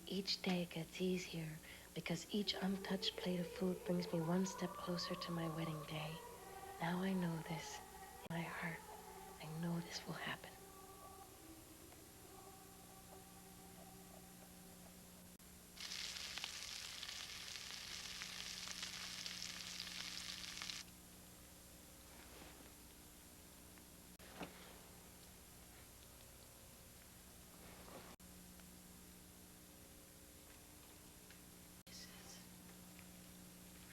Each day gets easier because each untouched plate of food brings me one step closer to my wedding day. Now I know this in my heart. I know this will happen.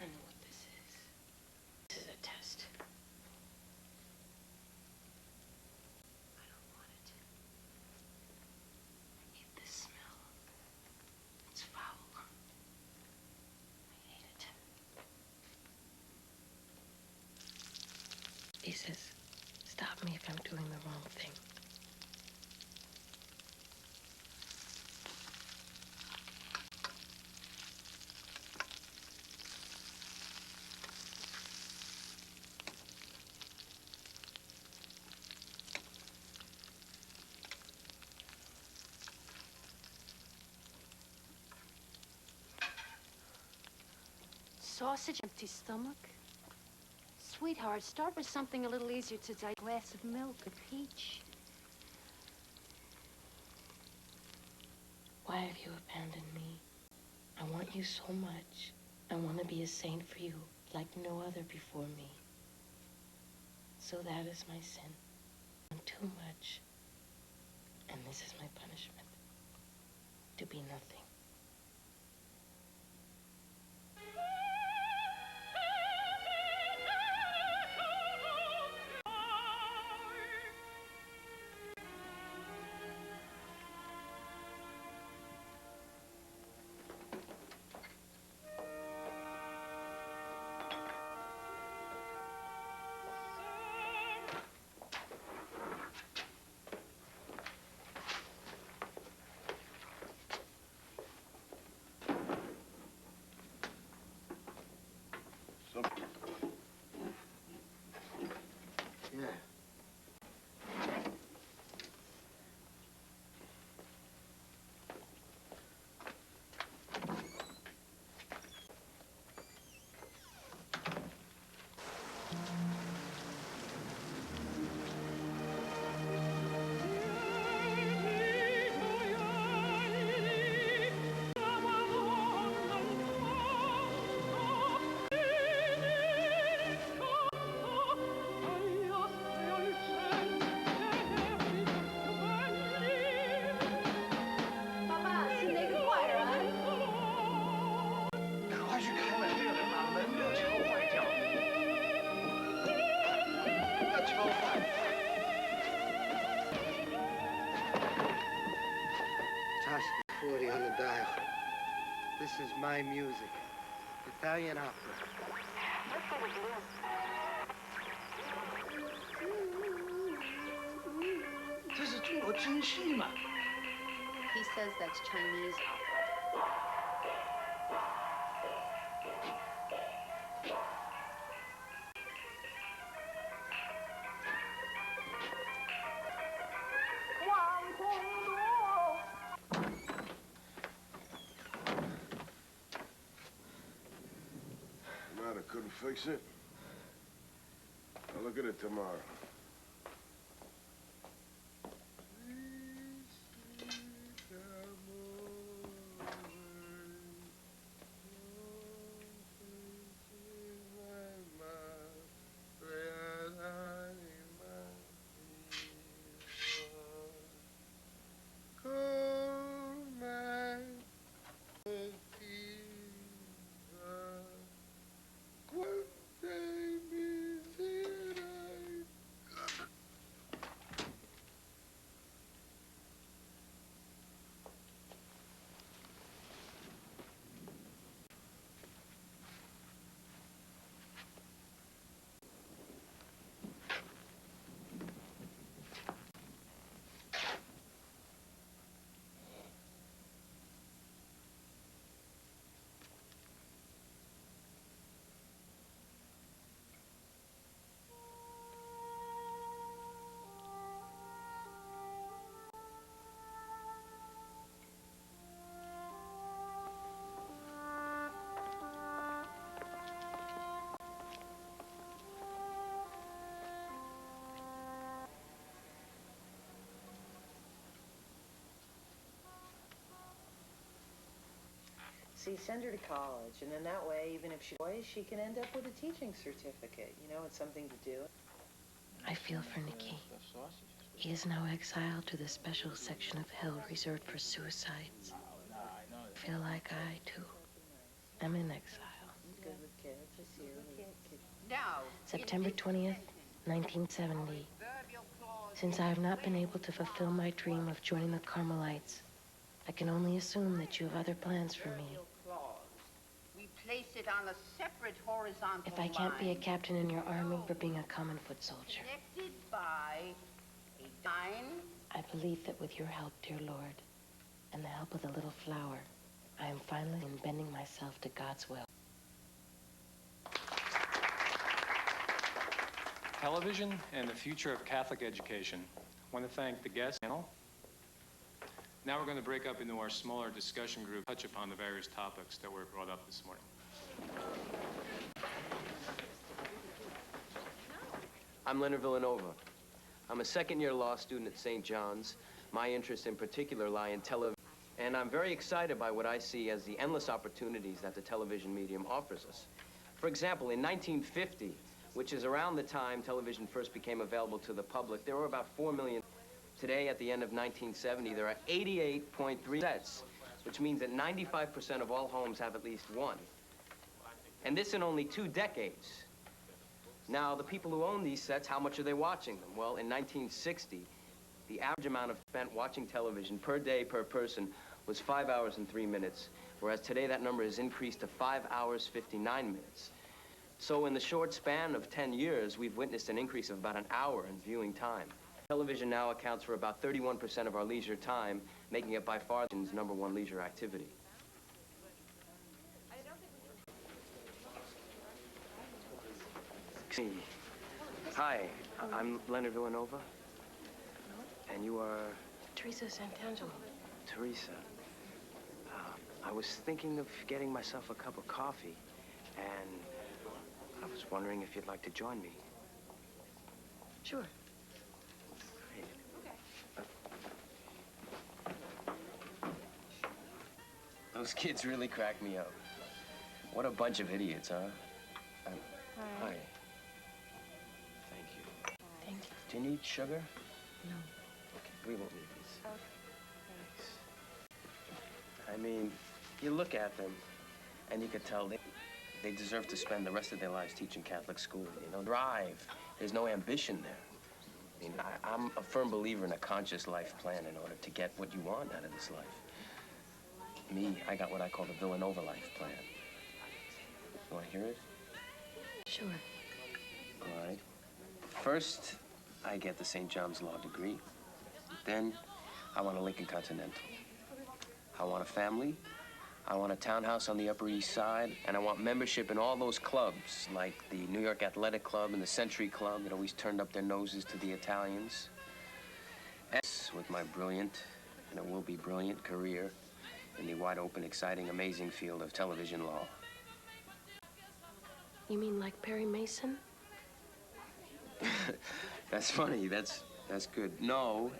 I know what this is. This is a test. I don't want it. I hate this smell. It's foul. I hate it. Jesus, stop me if I'm doing the wrong thing. Sausage, empty stomach? Sweetheart, start with something a little easier to digest. A glass of milk, a peach. Why have you abandoned me? I want you so much. I want to be a saint for you, like no other before me. So that is my sin. I want too much. And this is my punishment. To be nothing. Yeah. Tosca 40 on the dial. This is my music. Italian opera. He says that's Chinese opera. Matter, couldn't fix it? I'll look at it tomorrow. See, send her to college, and then that way, even if she can end up with a teaching certificate. You know, it's something to do. I feel for Nicky. He is now exiled to the special section of hell reserved for suicides. I feel like I, too, am in exile. Good with kids. I see her. Now, September 20th, 1970. Since I have not been able to fulfill my dream of joining the Carmelites, I can only assume that you have other plans for me. we place it on a separate horizontal If I can't be a line, captain in your army for being a common foot soldier, connected by a line. I believe that with your help, dear Lord, and the help of the little flower, I am finally bending myself to God's will. Television and the future of Catholic education. I want to thank the guest panel. Now we're going to break up into our smaller discussion group, touch upon the various topics that were brought up this morning. I'm Leonard Villanova. I'm a second-year law student at St. John's. My interests in particular lie in television And I'm very excited by what I see as the endless opportunities that the television medium offers us. For example, in 1950, which is around the time television first became available to the public, there were about 4 million. Today, at the end of 1970, there are 88.3 sets, which means that 95% of all homes have at least one. And this in only 2 decades. Now, the people who own these sets, how much are they watching them? Well, in 1960, the average amount of spent watching television per day per person was 5 hours and 3 minutes, whereas today that number has increased to 5 hours, 59 minutes. So in the short span of 10 years, we've witnessed an increase of about an hour in viewing time. Television now accounts for about 31% of our leisure time, making it by far the nation's #1 leisure activity. Hi, I'm Leonard Villanova. And you are? Teresa Santangelo. Teresa. I was thinking of getting myself a cup of coffee, and I was wondering if you'd like to join me. Sure. Those kids really crack me up. What a bunch of idiots, huh? Hi. Thank you. Thank you. Do you need sugar? No. Okay, we won't need these. Thanks. I mean, you look at them, and you could tell they deserve to spend the rest of their lives teaching Catholic school, you know, drive. There's no ambition there. I mean, I'm a firm believer in a conscious life plan in order to get what you want out of this life. Me, I got what I call the Villanova life plan. You want to hear it? Sure. All right. First, I get the St. John's Law degree. Then, I want a Lincoln Continental. I want a family. I want a townhouse on the Upper East Side, and I want membership in all those clubs, like the New York Athletic Club and the Century Club that always turned up their noses to the Italians. And with my brilliant, and it will be brilliant, career in the wide open, exciting, amazing field of television law. You mean like Perry Mason? That's funny. That's good. No,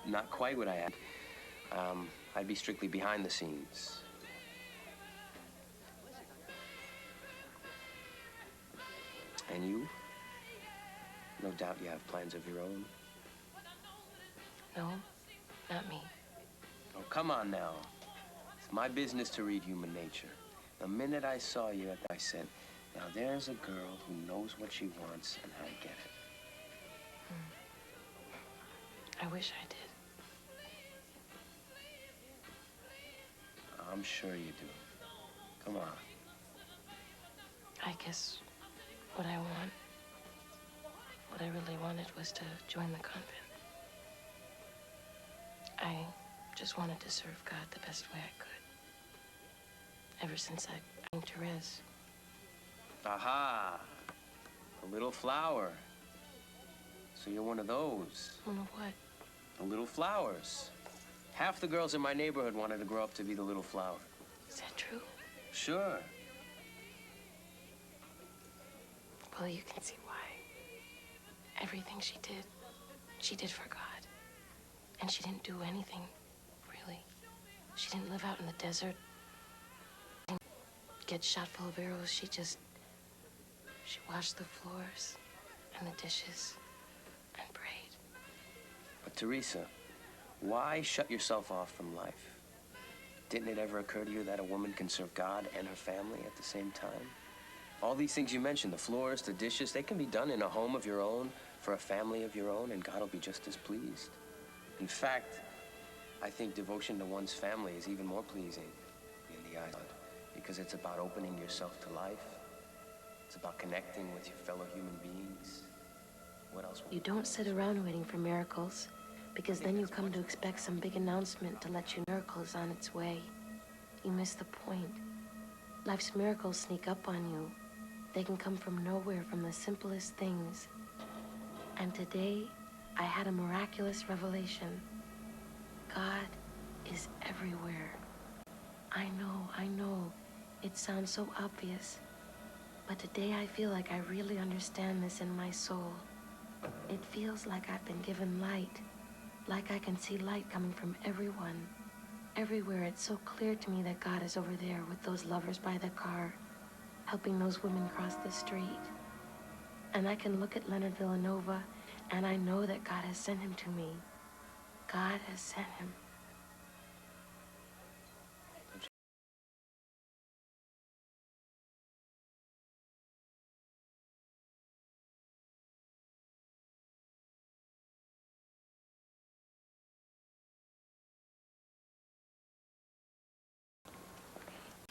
not quite what I had. I'd be strictly behind the scenes. And you? No doubt you have plans of your own. No, not me. Oh, come on now. It's my business to read human nature. The minute I saw you, I said, now there's a girl who knows what she wants and how to get it. I wish I did. I'm sure you do. Come on. I guess what I really wanted was to join the convent. I just wanted to serve God the best way I could. Ever since I met Therese. Aha! A little flower. So you're one of those. One of what? The little flowers. Half the girls in my neighborhood wanted to grow up to be the little flower. Is that true? Sure. Well, you can see why. Everything she did for God. And she didn't do anything, really. She didn't live out in the desert, didn't get shot full of arrows. She washed the floors and the dishes and prayed. But Teresa, why shut yourself off from life? Didn't it ever occur to you that a woman can serve God and her family at the same time? All these things you mentioned, the floors, the dishes, they can be done in a home of your own, for a family of your own, and God will be just as pleased. In fact, I think devotion to one's family is even more pleasing in the eyes of God, because it's about opening yourself to life. It's about connecting with your fellow human beings. What else? You don't sit around waiting for miracles, because then you come to expect some big announcement to let you know miracles on its way. You miss the point. Life's miracles sneak up on you. They can come from nowhere, from the simplest things. And today, I had a miraculous revelation. God is everywhere. I know, it sounds so obvious. But today I feel like I really understand this in my soul. It feels like I've been given light, like I can see light coming from everyone, Everywhere, it's so clear to me that God is over there with those lovers by the car, helping those women cross the street. And I can look at Leonard Villanova, and I know that God has sent him to me. God has sent him.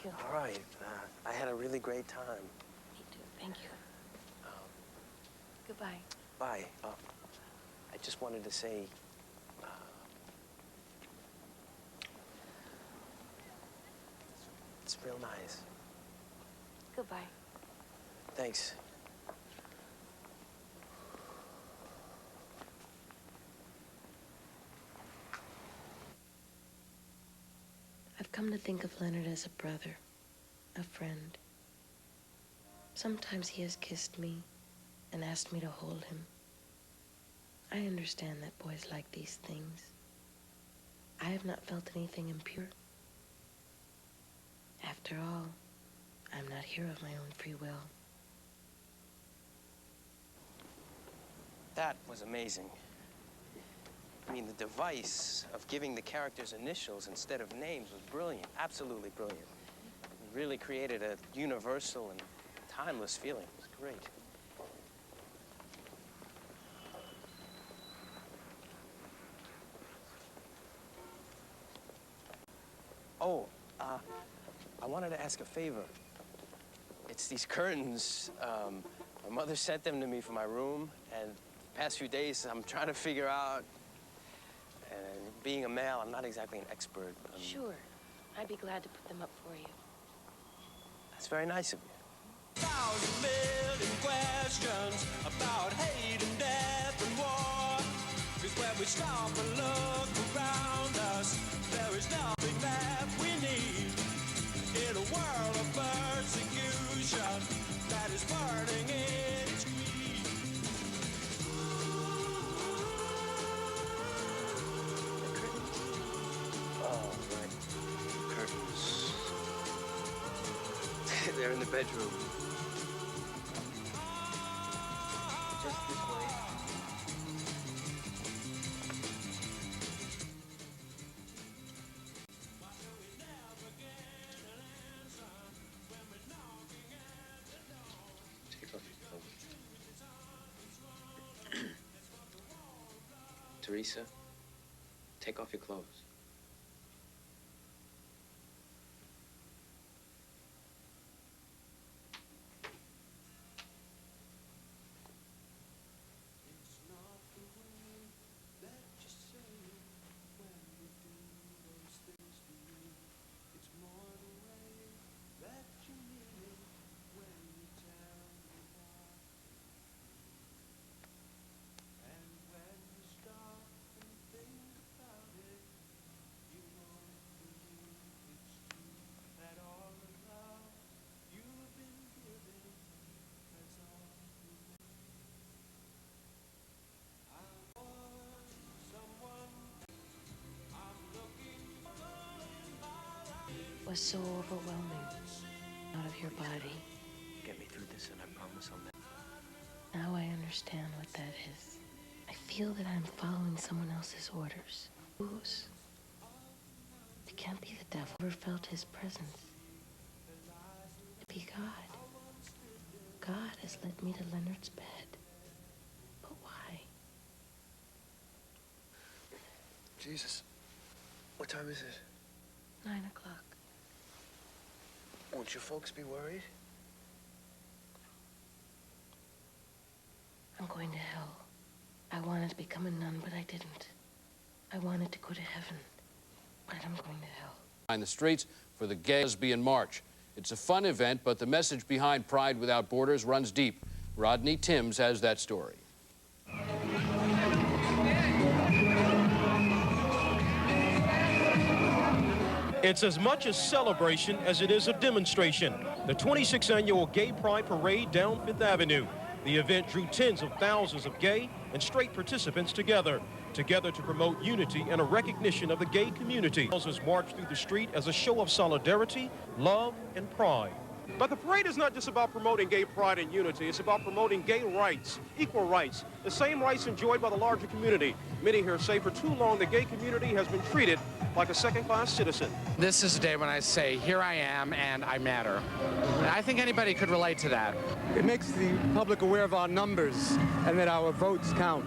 All right. I had a really great time. Me too. Thank you. Goodbye. Bye. I just wanted to say, it's real nice. Goodbye. Thanks. I've come to think of Leonard as a brother, a friend. Sometimes he has kissed me and asked me to hold him. I understand that boys like these things. I have not felt anything impure. After all, I'm not here of my own free will. That was amazing. I mean, the device of giving the characters initials instead of names was brilliant, absolutely brilliant. It really created a universal and timeless feeling. It was great. Oh, I wanted to ask a favor. It's these curtains. My mother sent them to me for my room, and the past few days I'm trying to figure out. Being a male, I'm not exactly an expert. Sure. I'd be glad to put them up for you. That's very nice of you. 1,000 million questions about hate and death and war. 'Cause when we stop and look around us, there is nothing that we need. In a world of persecution that is burning its greed. Oh, right. Curtains. They're in the bedroom. Just this way. Take off your clothes. Teresa, take off your clothes. It was so overwhelming. Out of your body. Get me through this, and I promise I'll never. Now I understand what that is. I feel that I'm following someone else's orders. Whose? It can't be the devil. Never felt his presence. It be God. God has led me to Leonard's bed. But why? Jesus. What time is it? 9 o'clock. Won't your folks be worried? I'm going to hell. I wanted to become a nun, but I didn't. I wanted to go to heaven, but I'm going to hell. On the streets for the Gay Lesbian March. It's a fun event, but the message behind Pride Without Borders runs deep. Rodney Timms has that story. It's as much a celebration as it is a demonstration. The 26th annual Gay Pride Parade down 5th Avenue. The event drew tens of thousands of gay and straight participants together to promote unity and a recognition of the gay community. Us march through the street as a show of solidarity, love, and pride. But the parade is not just about promoting gay pride and unity. It's about promoting gay rights, equal rights, the same rights enjoyed by the larger community. Many here say for too long the gay community has been treated like a second-class citizen. This is a day when I say, here I am and I matter. And I think anybody could relate to that. It makes the public aware of our numbers and that our votes count.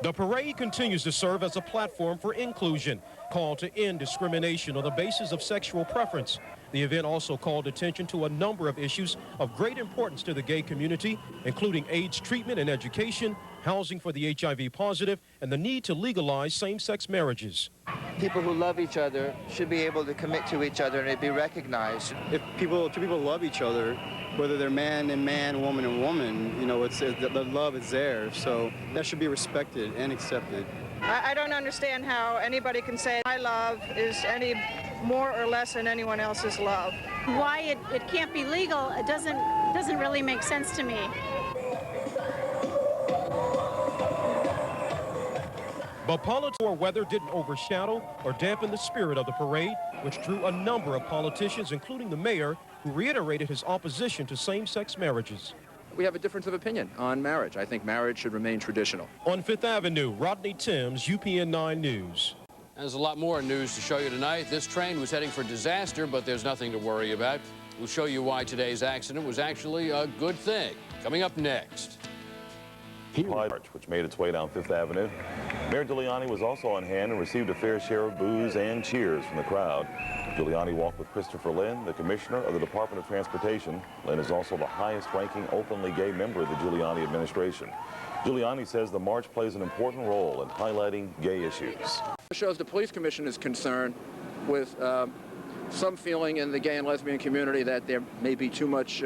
The parade continues to serve as a platform for inclusion, called to end discrimination on the basis of sexual preference. The event also called attention to a number of issues of great importance to the gay community, including AIDS treatment and education, housing for the HIV positive, and the need to legalize same-sex marriages. People who love each other should be able to commit to each other and it be recognized. If two people love each other, whether they're man and man, woman and woman, you know, the love is there. So that should be respected and accepted. I don't understand how anybody can say my love is any more or less than anyone else's love. Why it can't be legal, it doesn't really make sense to me. But politics or weather didn't overshadow or dampen the spirit of the parade, which drew a number of politicians, including the mayor, who reiterated his opposition to same-sex marriages. We have a difference of opinion on marriage. I think marriage should remain traditional. On Fifth Avenue, Rodney Timms, UPN 9 News. There's a lot more news to show you tonight. This train was heading for disaster, but there's nothing to worry about. We'll show you why today's accident was actually a good thing. Coming up next. March, which made its way down Fifth Avenue. Mayor Giuliani was also on hand and received a fair share of boos and cheers from the crowd. Giuliani walked with Christopher Lynn, the commissioner of the Department of Transportation. Lynn is also the highest-ranking openly gay member of the Giuliani administration. Giuliani says the march plays an important role in highlighting gay issues. It shows the police commission is concerned with some feeling in the gay and lesbian community that there may be too much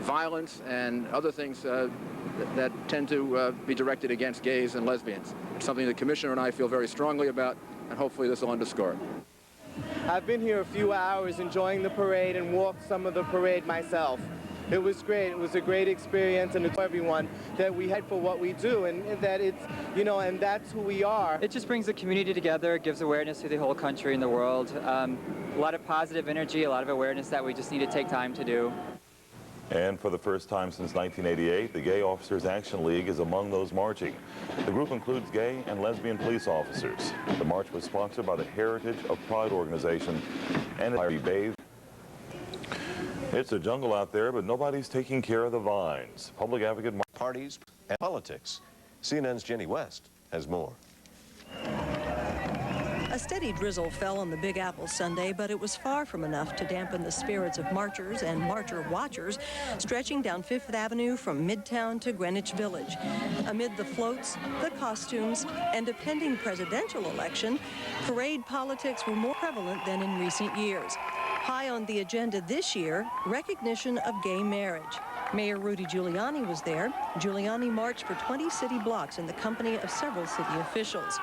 violence and other things that tend to be directed against gays and lesbians. It's something the commissioner and I feel very strongly about, and hopefully this will underscore it. I've been here a few hours enjoying the parade and walked some of the parade myself. It was great. It was a great experience, and it's everyone that we had for what we do, and that it's, you know, and that's who we are. It just brings the community together. It gives awareness to the whole country and the world. A lot of positive energy, a lot of awareness that we just need to take time to do. And for the first time since 1988, the Gay Officers Action League is among those marching. The group includes gay and lesbian police officers. The march was sponsored by the Heritage of Pride organization and it bathed. It's a jungle out there, but nobody's taking care of the vines. Public advocate parties and politics. CNN's Jenny West has more. A steady drizzle fell on the Big Apple Sunday, but it was far from enough to dampen the spirits of marchers and marcher watchers stretching down Fifth Avenue from Midtown to Greenwich Village. Amid the floats, the costumes, and a pending presidential election, parade politics were more prevalent than in recent years. High on the agenda this year, recognition of gay marriage. Mayor Rudy Giuliani was there. Giuliani marched for 20 city blocks in the company of several city officials.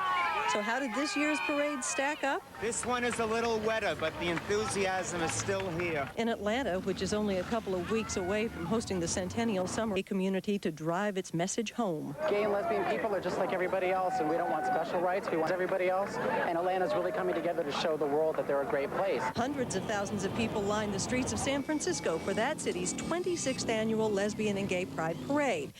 So how did this year's parade stack up? This one is a little wetter, but the enthusiasm is still here. In Atlanta, which is only a couple of weeks away from hosting the Centennial Summer community to drive its message home. Gay and lesbian people are just like everybody else, and we don't want special rights. We want everybody else. And Atlanta's really coming together to show the world that they're a great place. Hundreds of thousands of people lined the streets of San Francisco for that city's 26th annual Lesbian and Gay Pride Parade.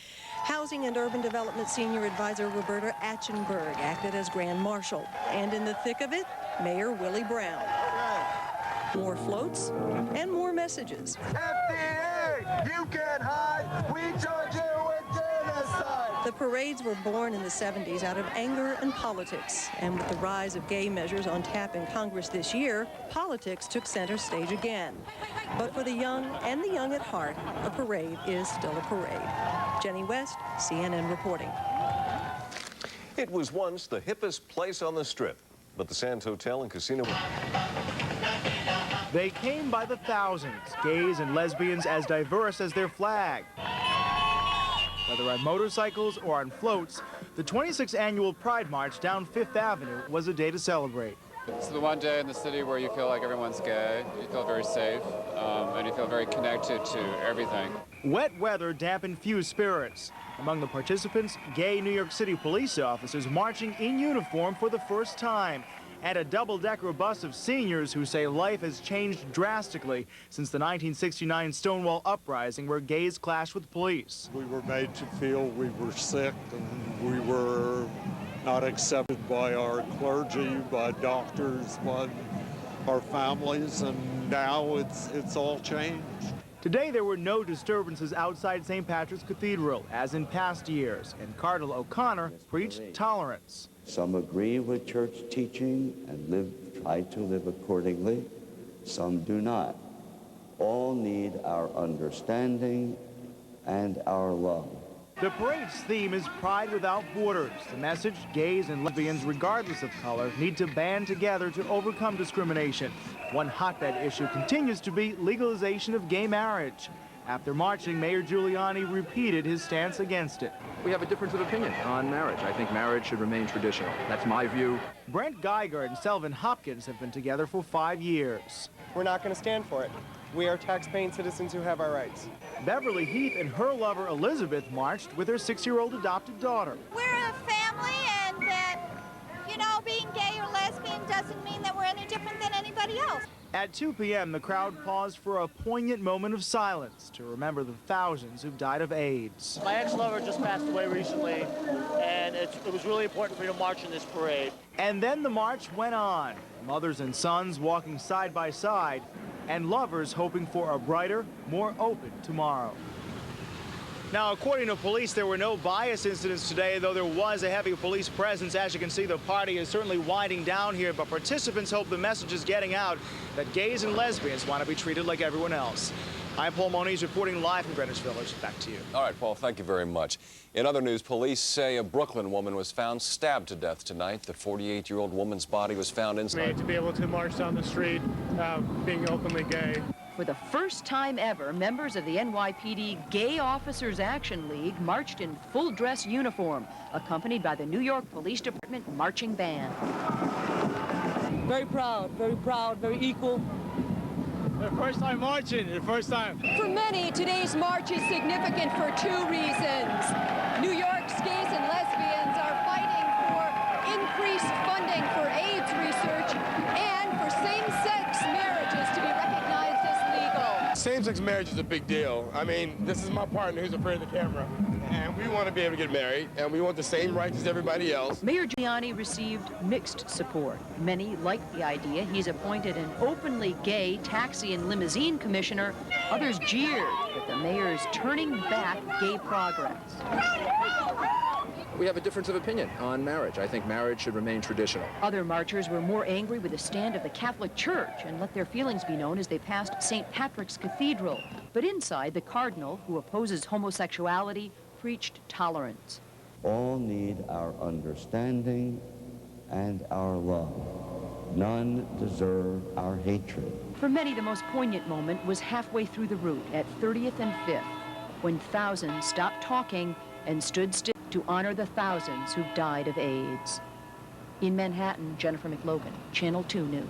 Housing and Urban Development Senior Advisor Roberta Achenberg acted as Grand Marshal. And in the thick of it, Mayor Willie Brown. More floats and more messages. FDA, you can't hide. We charge you with genocide. The parades were born in the 70s out of anger and politics. And with the rise of gay measures on tap in Congress this year, politics took center stage again. But for the young and the young at heart, a parade is still a parade. Jenny West, CNN reporting. It was once the hippest place on the Strip, but the Sands Hotel and Casino... They came by the thousands, gays and lesbians as diverse as their flag. Whether on motorcycles or on floats, the 26th annual Pride March down Fifth Avenue was a day to celebrate. It's the one day in the city where you feel like everyone's gay, you feel very safe, and you feel very connected to everything. Wet weather dampened few spirits. Among the participants, gay New York City police officers marching in uniform for the first time, and a double-decker bus of seniors who say life has changed drastically since the 1969 Stonewall uprising where gays clashed with police. We were made to feel we were sick and we were not accepted by our clergy, by doctors, by our families, and now it's all changed. Today there were no disturbances outside St. Patrick's Cathedral, as in past years, and Cardinal O'Connor preached tolerance. Some agree with church teaching and try to live accordingly. Some do not. All need our understanding and our love. The parade's theme is Pride Without Borders. The message, gays and lesbians, regardless of color, need to band together to overcome discrimination. One hotbed issue continues to be legalization of gay marriage. After marching, Mayor Giuliani repeated his stance against it. We have a difference of opinion on marriage. I think marriage should remain traditional. That's my view. Brent Geiger and Selvin Hopkins have been together for 5 years. We're not going to stand for it. We are tax-paying citizens who have our rights. Beverly Heath and her lover Elizabeth marched with her 6-year-old adopted daughter. We're a family, and that, you know, being gay or lesbian doesn't mean that we're any different than anybody else. At 2 p.m., the crowd paused for a poignant moment of silence to remember the thousands who've died of AIDS. My ex-lover just passed away recently, and it was really important for me to march in this parade. And then the march went on, mothers and sons walking side by side, and lovers hoping for a brighter, more open tomorrow. Now, according to police, there were no bias incidents today, though there was a heavy police presence. As you can see, the party is certainly winding down here, but participants hope the message is getting out that gays and lesbians want to be treated like everyone else. I'm Paul Moniz reporting live from Greenwich Village. Back to you. All right, Paul, thank you very much. In other news, police say a Brooklyn woman was found stabbed to death tonight. The 48-year-old woman's body was found inside. To be able to march down the street, being openly gay. For the first time ever, members of the NYPD Gay Officers Action League marched in full-dress uniform, accompanied by the New York Police Department marching band. Very proud, very equal. The first time marching, the first time. For many, today's march is significant for 2 reasons. New York's gays and lesbians are fighting for increased funding for AIDS research and for same-sex marriages to be recognized as legal. Same-sex marriage is a big deal. I mean, this is my partner who's afraid of the camera, and we want to be able to get married, and we want the same rights as everybody else. Mayor Giuliani received mixed support. Many liked the idea. He's appointed an openly gay taxi and limousine commissioner. Others jeered that the mayor's turning back gay progress. We have a difference of opinion on marriage. I think marriage should remain traditional. Other marchers were more angry with the stand of the Catholic Church and let their feelings be known as they passed St. Patrick's Cathedral. But inside, the cardinal, who opposes homosexuality, preached tolerance. All need our understanding and our love. None deserve our hatred. For many, the most poignant moment was halfway through the route at 30th and 5th, when thousands stopped talking and stood still to honor the thousands who've died of AIDS. In Manhattan, Jennifer McLogan, Channel 2 News.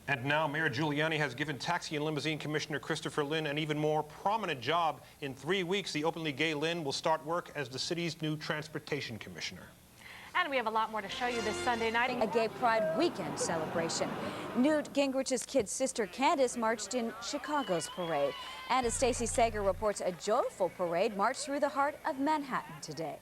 And now Mayor Giuliani has given Taxi and Limousine Commissioner Christopher Lynn an even more prominent job. In 3 weeks, the openly gay Lynn will start work as the city's new transportation commissioner. And we have a lot more to show you this Sunday night. A gay pride weekend celebration. Newt Gingrich's kid sister Candace marched in Chicago's parade. And as Stacey Sager reports, a joyful parade marched through the heart of Manhattan today.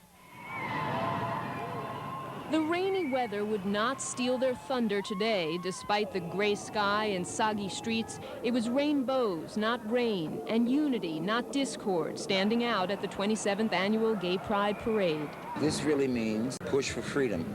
The rainy weather would not steal their thunder today. Despite the gray sky and soggy streets, it was rainbows, not rain, and unity, not discord, standing out at the 27th Annual Gay Pride Parade. This really means push for freedom.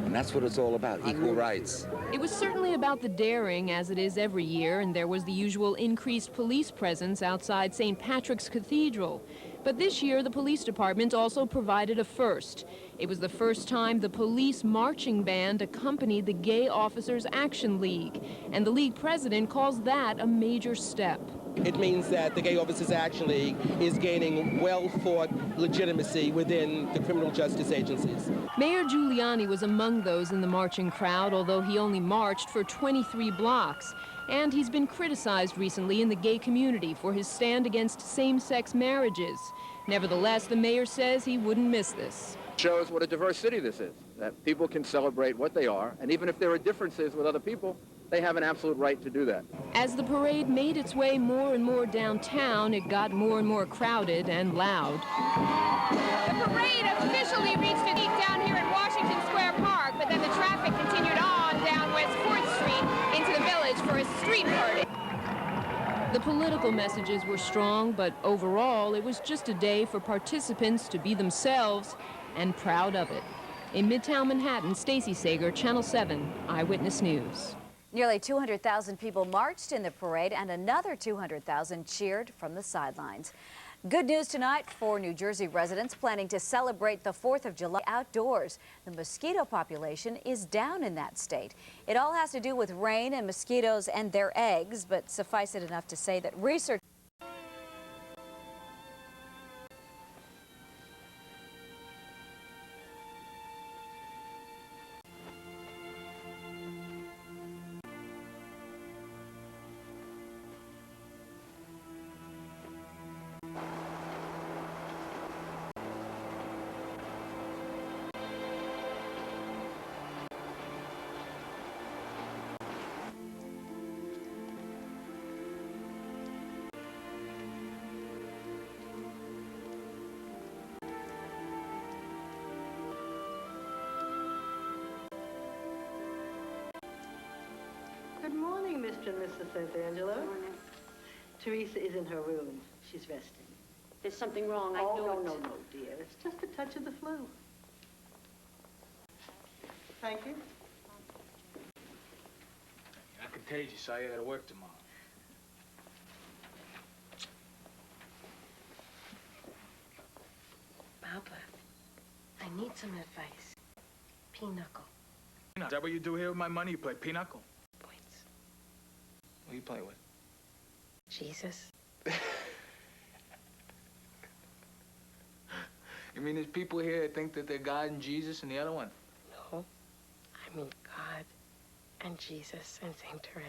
And that's what it's all about, equal rights. It was certainly about the daring, as it is every year, and there was the usual increased police presence outside St. Patrick's Cathedral. But this year, the police department also provided a first. It was the first time the police marching band accompanied the Gay Officers Action League, and the league president calls that a major step. it means that the gay officers actually is gaining well-fought legitimacy within the criminal justice agencies. Mayor Giuliani was among those in the marching crowd, although he only marched for 23 blocks. And he's been criticized recently in the gay community for his stand against same-sex marriages. Nevertheless, the mayor says he wouldn't miss this. Shows what a diverse city this is, that people can celebrate what they are, and even if there are differences with other people, they have an absolute right to do that. As the parade made its way more and more downtown, it got more and more crowded and loud. The parade officially reached a peak down here at Washington Square Park, but then the traffic continued on down West 4th Street into the village for a street party. The political messages were strong, but overall, it was just a day for participants to be themselves and proud of it. In Midtown Manhattan, Stacey Sager, Channel 7, Eyewitness News. Nearly 200,000 people marched in the parade, and another 200,000 cheered from the sidelines. Good news tonight for New Jersey residents planning to celebrate the 4th of July outdoors. The mosquito population is down in that state. It all has to do with rain and mosquitoes and their eggs, but suffice it enough to say that research Good morning, Mr. and Mrs. Santangelo. Good morning. Teresa is in her room. She's resting. There's something wrong, I know it. No, dear. It's just a touch of the flu. Thank you. Not contagious. I gotta work tomorrow. Papa, I need some advice. Pinochle. Is that what you do here with my money? You play pinochle? Points. What are you playing with? Jesus. You mean there's people here that think that they're God and Jesus and the other one? No. I mean God and Jesus and Saint Therese.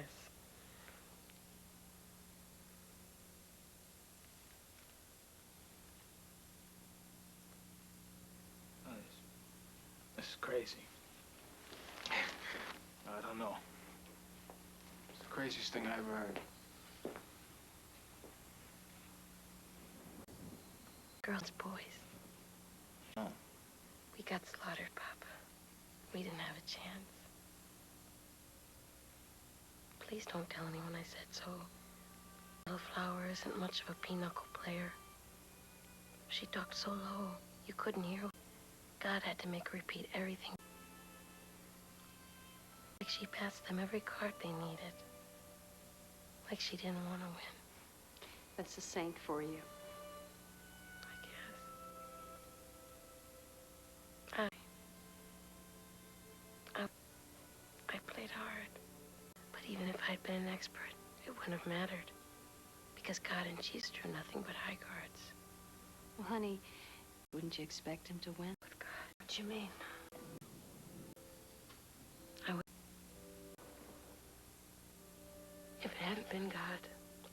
Oh, this is crazy. I don't know. It's the craziest thing I ever heard. Girls, boys. No. We got slaughtered, Papa. We didn't have a chance. Please don't tell anyone I said so. Little Flower isn't much of a pinochle player. She talked so low, you couldn't hear. God had to make her repeat everything. Like she passed them every card they needed. Like she didn't want to win. That's a saint for you. I played hard. But even if I'd been an expert, it wouldn't have mattered. Because God and Jesus drew nothing but high cards. Well, honey, wouldn't you expect him to win? But God, what do you mean? If it hadn't been God,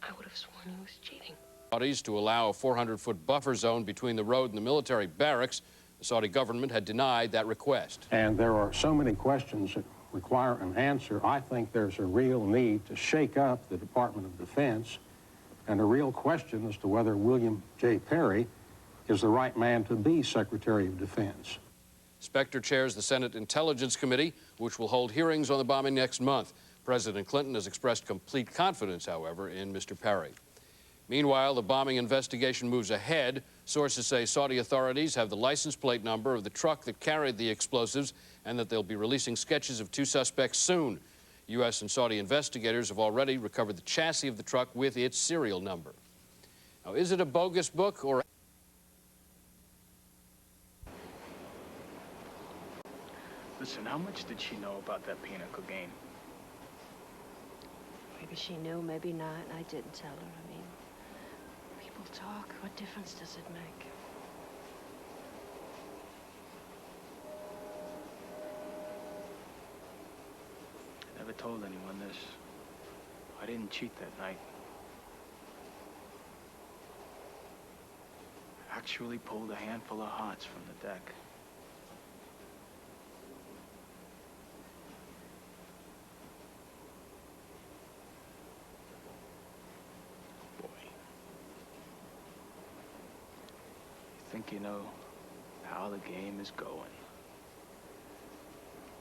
I would have sworn he was cheating. Saudis to allow a 400-foot buffer zone between the road and the military barracks. The Saudi government had denied that request. And there are so many questions that require an answer. I think there's a real need to shake up the Department of Defense and a real question as to whether William J. Perry is the right man to be Secretary of Defense. Specter chairs the Senate Intelligence Committee, which will hold hearings on the bombing next month. President Clinton has expressed complete confidence, however, in Mr. Perry. Meanwhile, the bombing investigation moves ahead. Sources say Saudi authorities have the license plate number of the truck that carried the explosives and that they'll be releasing sketches of 2 suspects soon. U.S. and Saudi investigators have already recovered the chassis of the truck with its serial number. Now, is it a bogus book or... Listen, how much did she know about that pinochle game? Maybe she knew, maybe not. I didn't tell her. I mean, People talk. What difference does it make? I never told anyone this. I didn't cheat that night. I actually pulled a handful of hearts from the deck. Think you know how the game is going,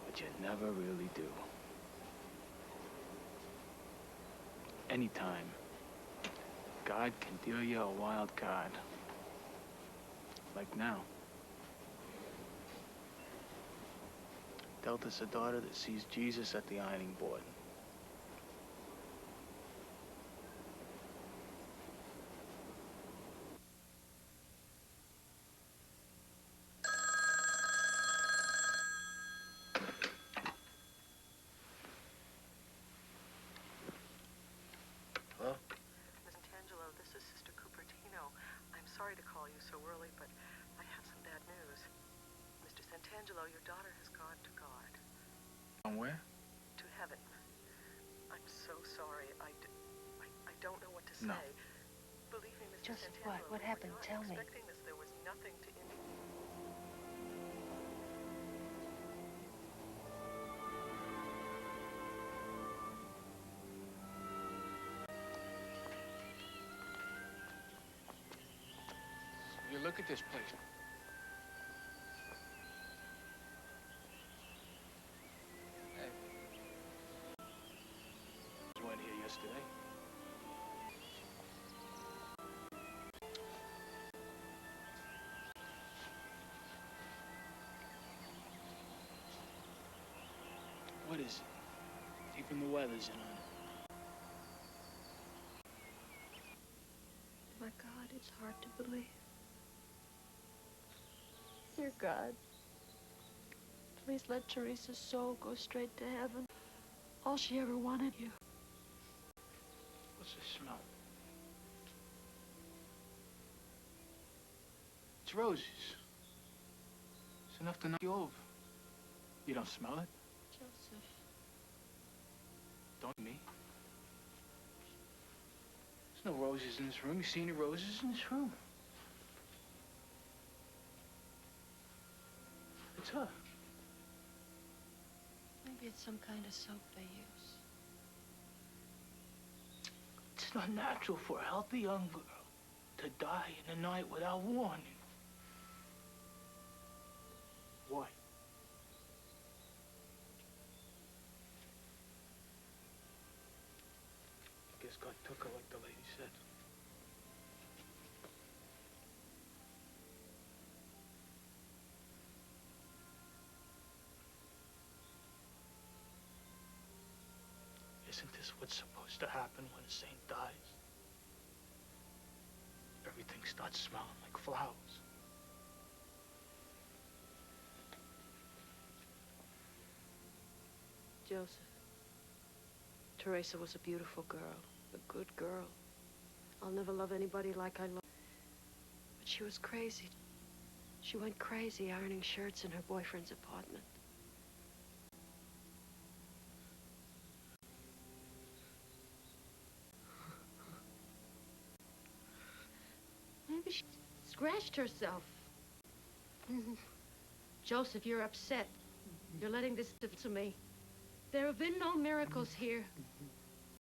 but you never really do. Anytime, God can deal you a wild card. Like now. Dealt us a daughter that sees Jesus at the ironing board. Hello? Miss Santangelo, this is Sister Cupertino. I'm sorry to call you so early, but I have some bad news. Mr. Santangelo, your daughter has gone to God. On where? To heaven. I'm so sorry. I don't know what to say. No. Believe me, Mr. Joseph, Santangelo, what happened? we were Tell not me. expecting this. There was nothing to indicate. You look at this place. Hey. You weren't here yesterday. What is it? Even the weather's in on it. My God, it's hard to believe. Dear God, please let Teresa's soul go straight to heaven. All she ever wanted you. What's the smell? It's roses. It's enough to knock you over. You don't smell it? Joseph. Don't me. There's no roses in this room. You see any roses in this room? It's her. Maybe it's some kind of soap they use. It's not natural for a healthy young girl to die in the night without warning. Why? I guess God took her like the lady said. Isn't this what's supposed to happen when a saint dies? Everything starts smelling like flowers. Joseph, Teresa was a beautiful girl, a good girl. I'll never love anybody like I love. But she was crazy. She went crazy ironing shirts in her boyfriend's apartment. Maybe she scratched herself. Joseph, you're upset. You're letting this to me. There have been no miracles here.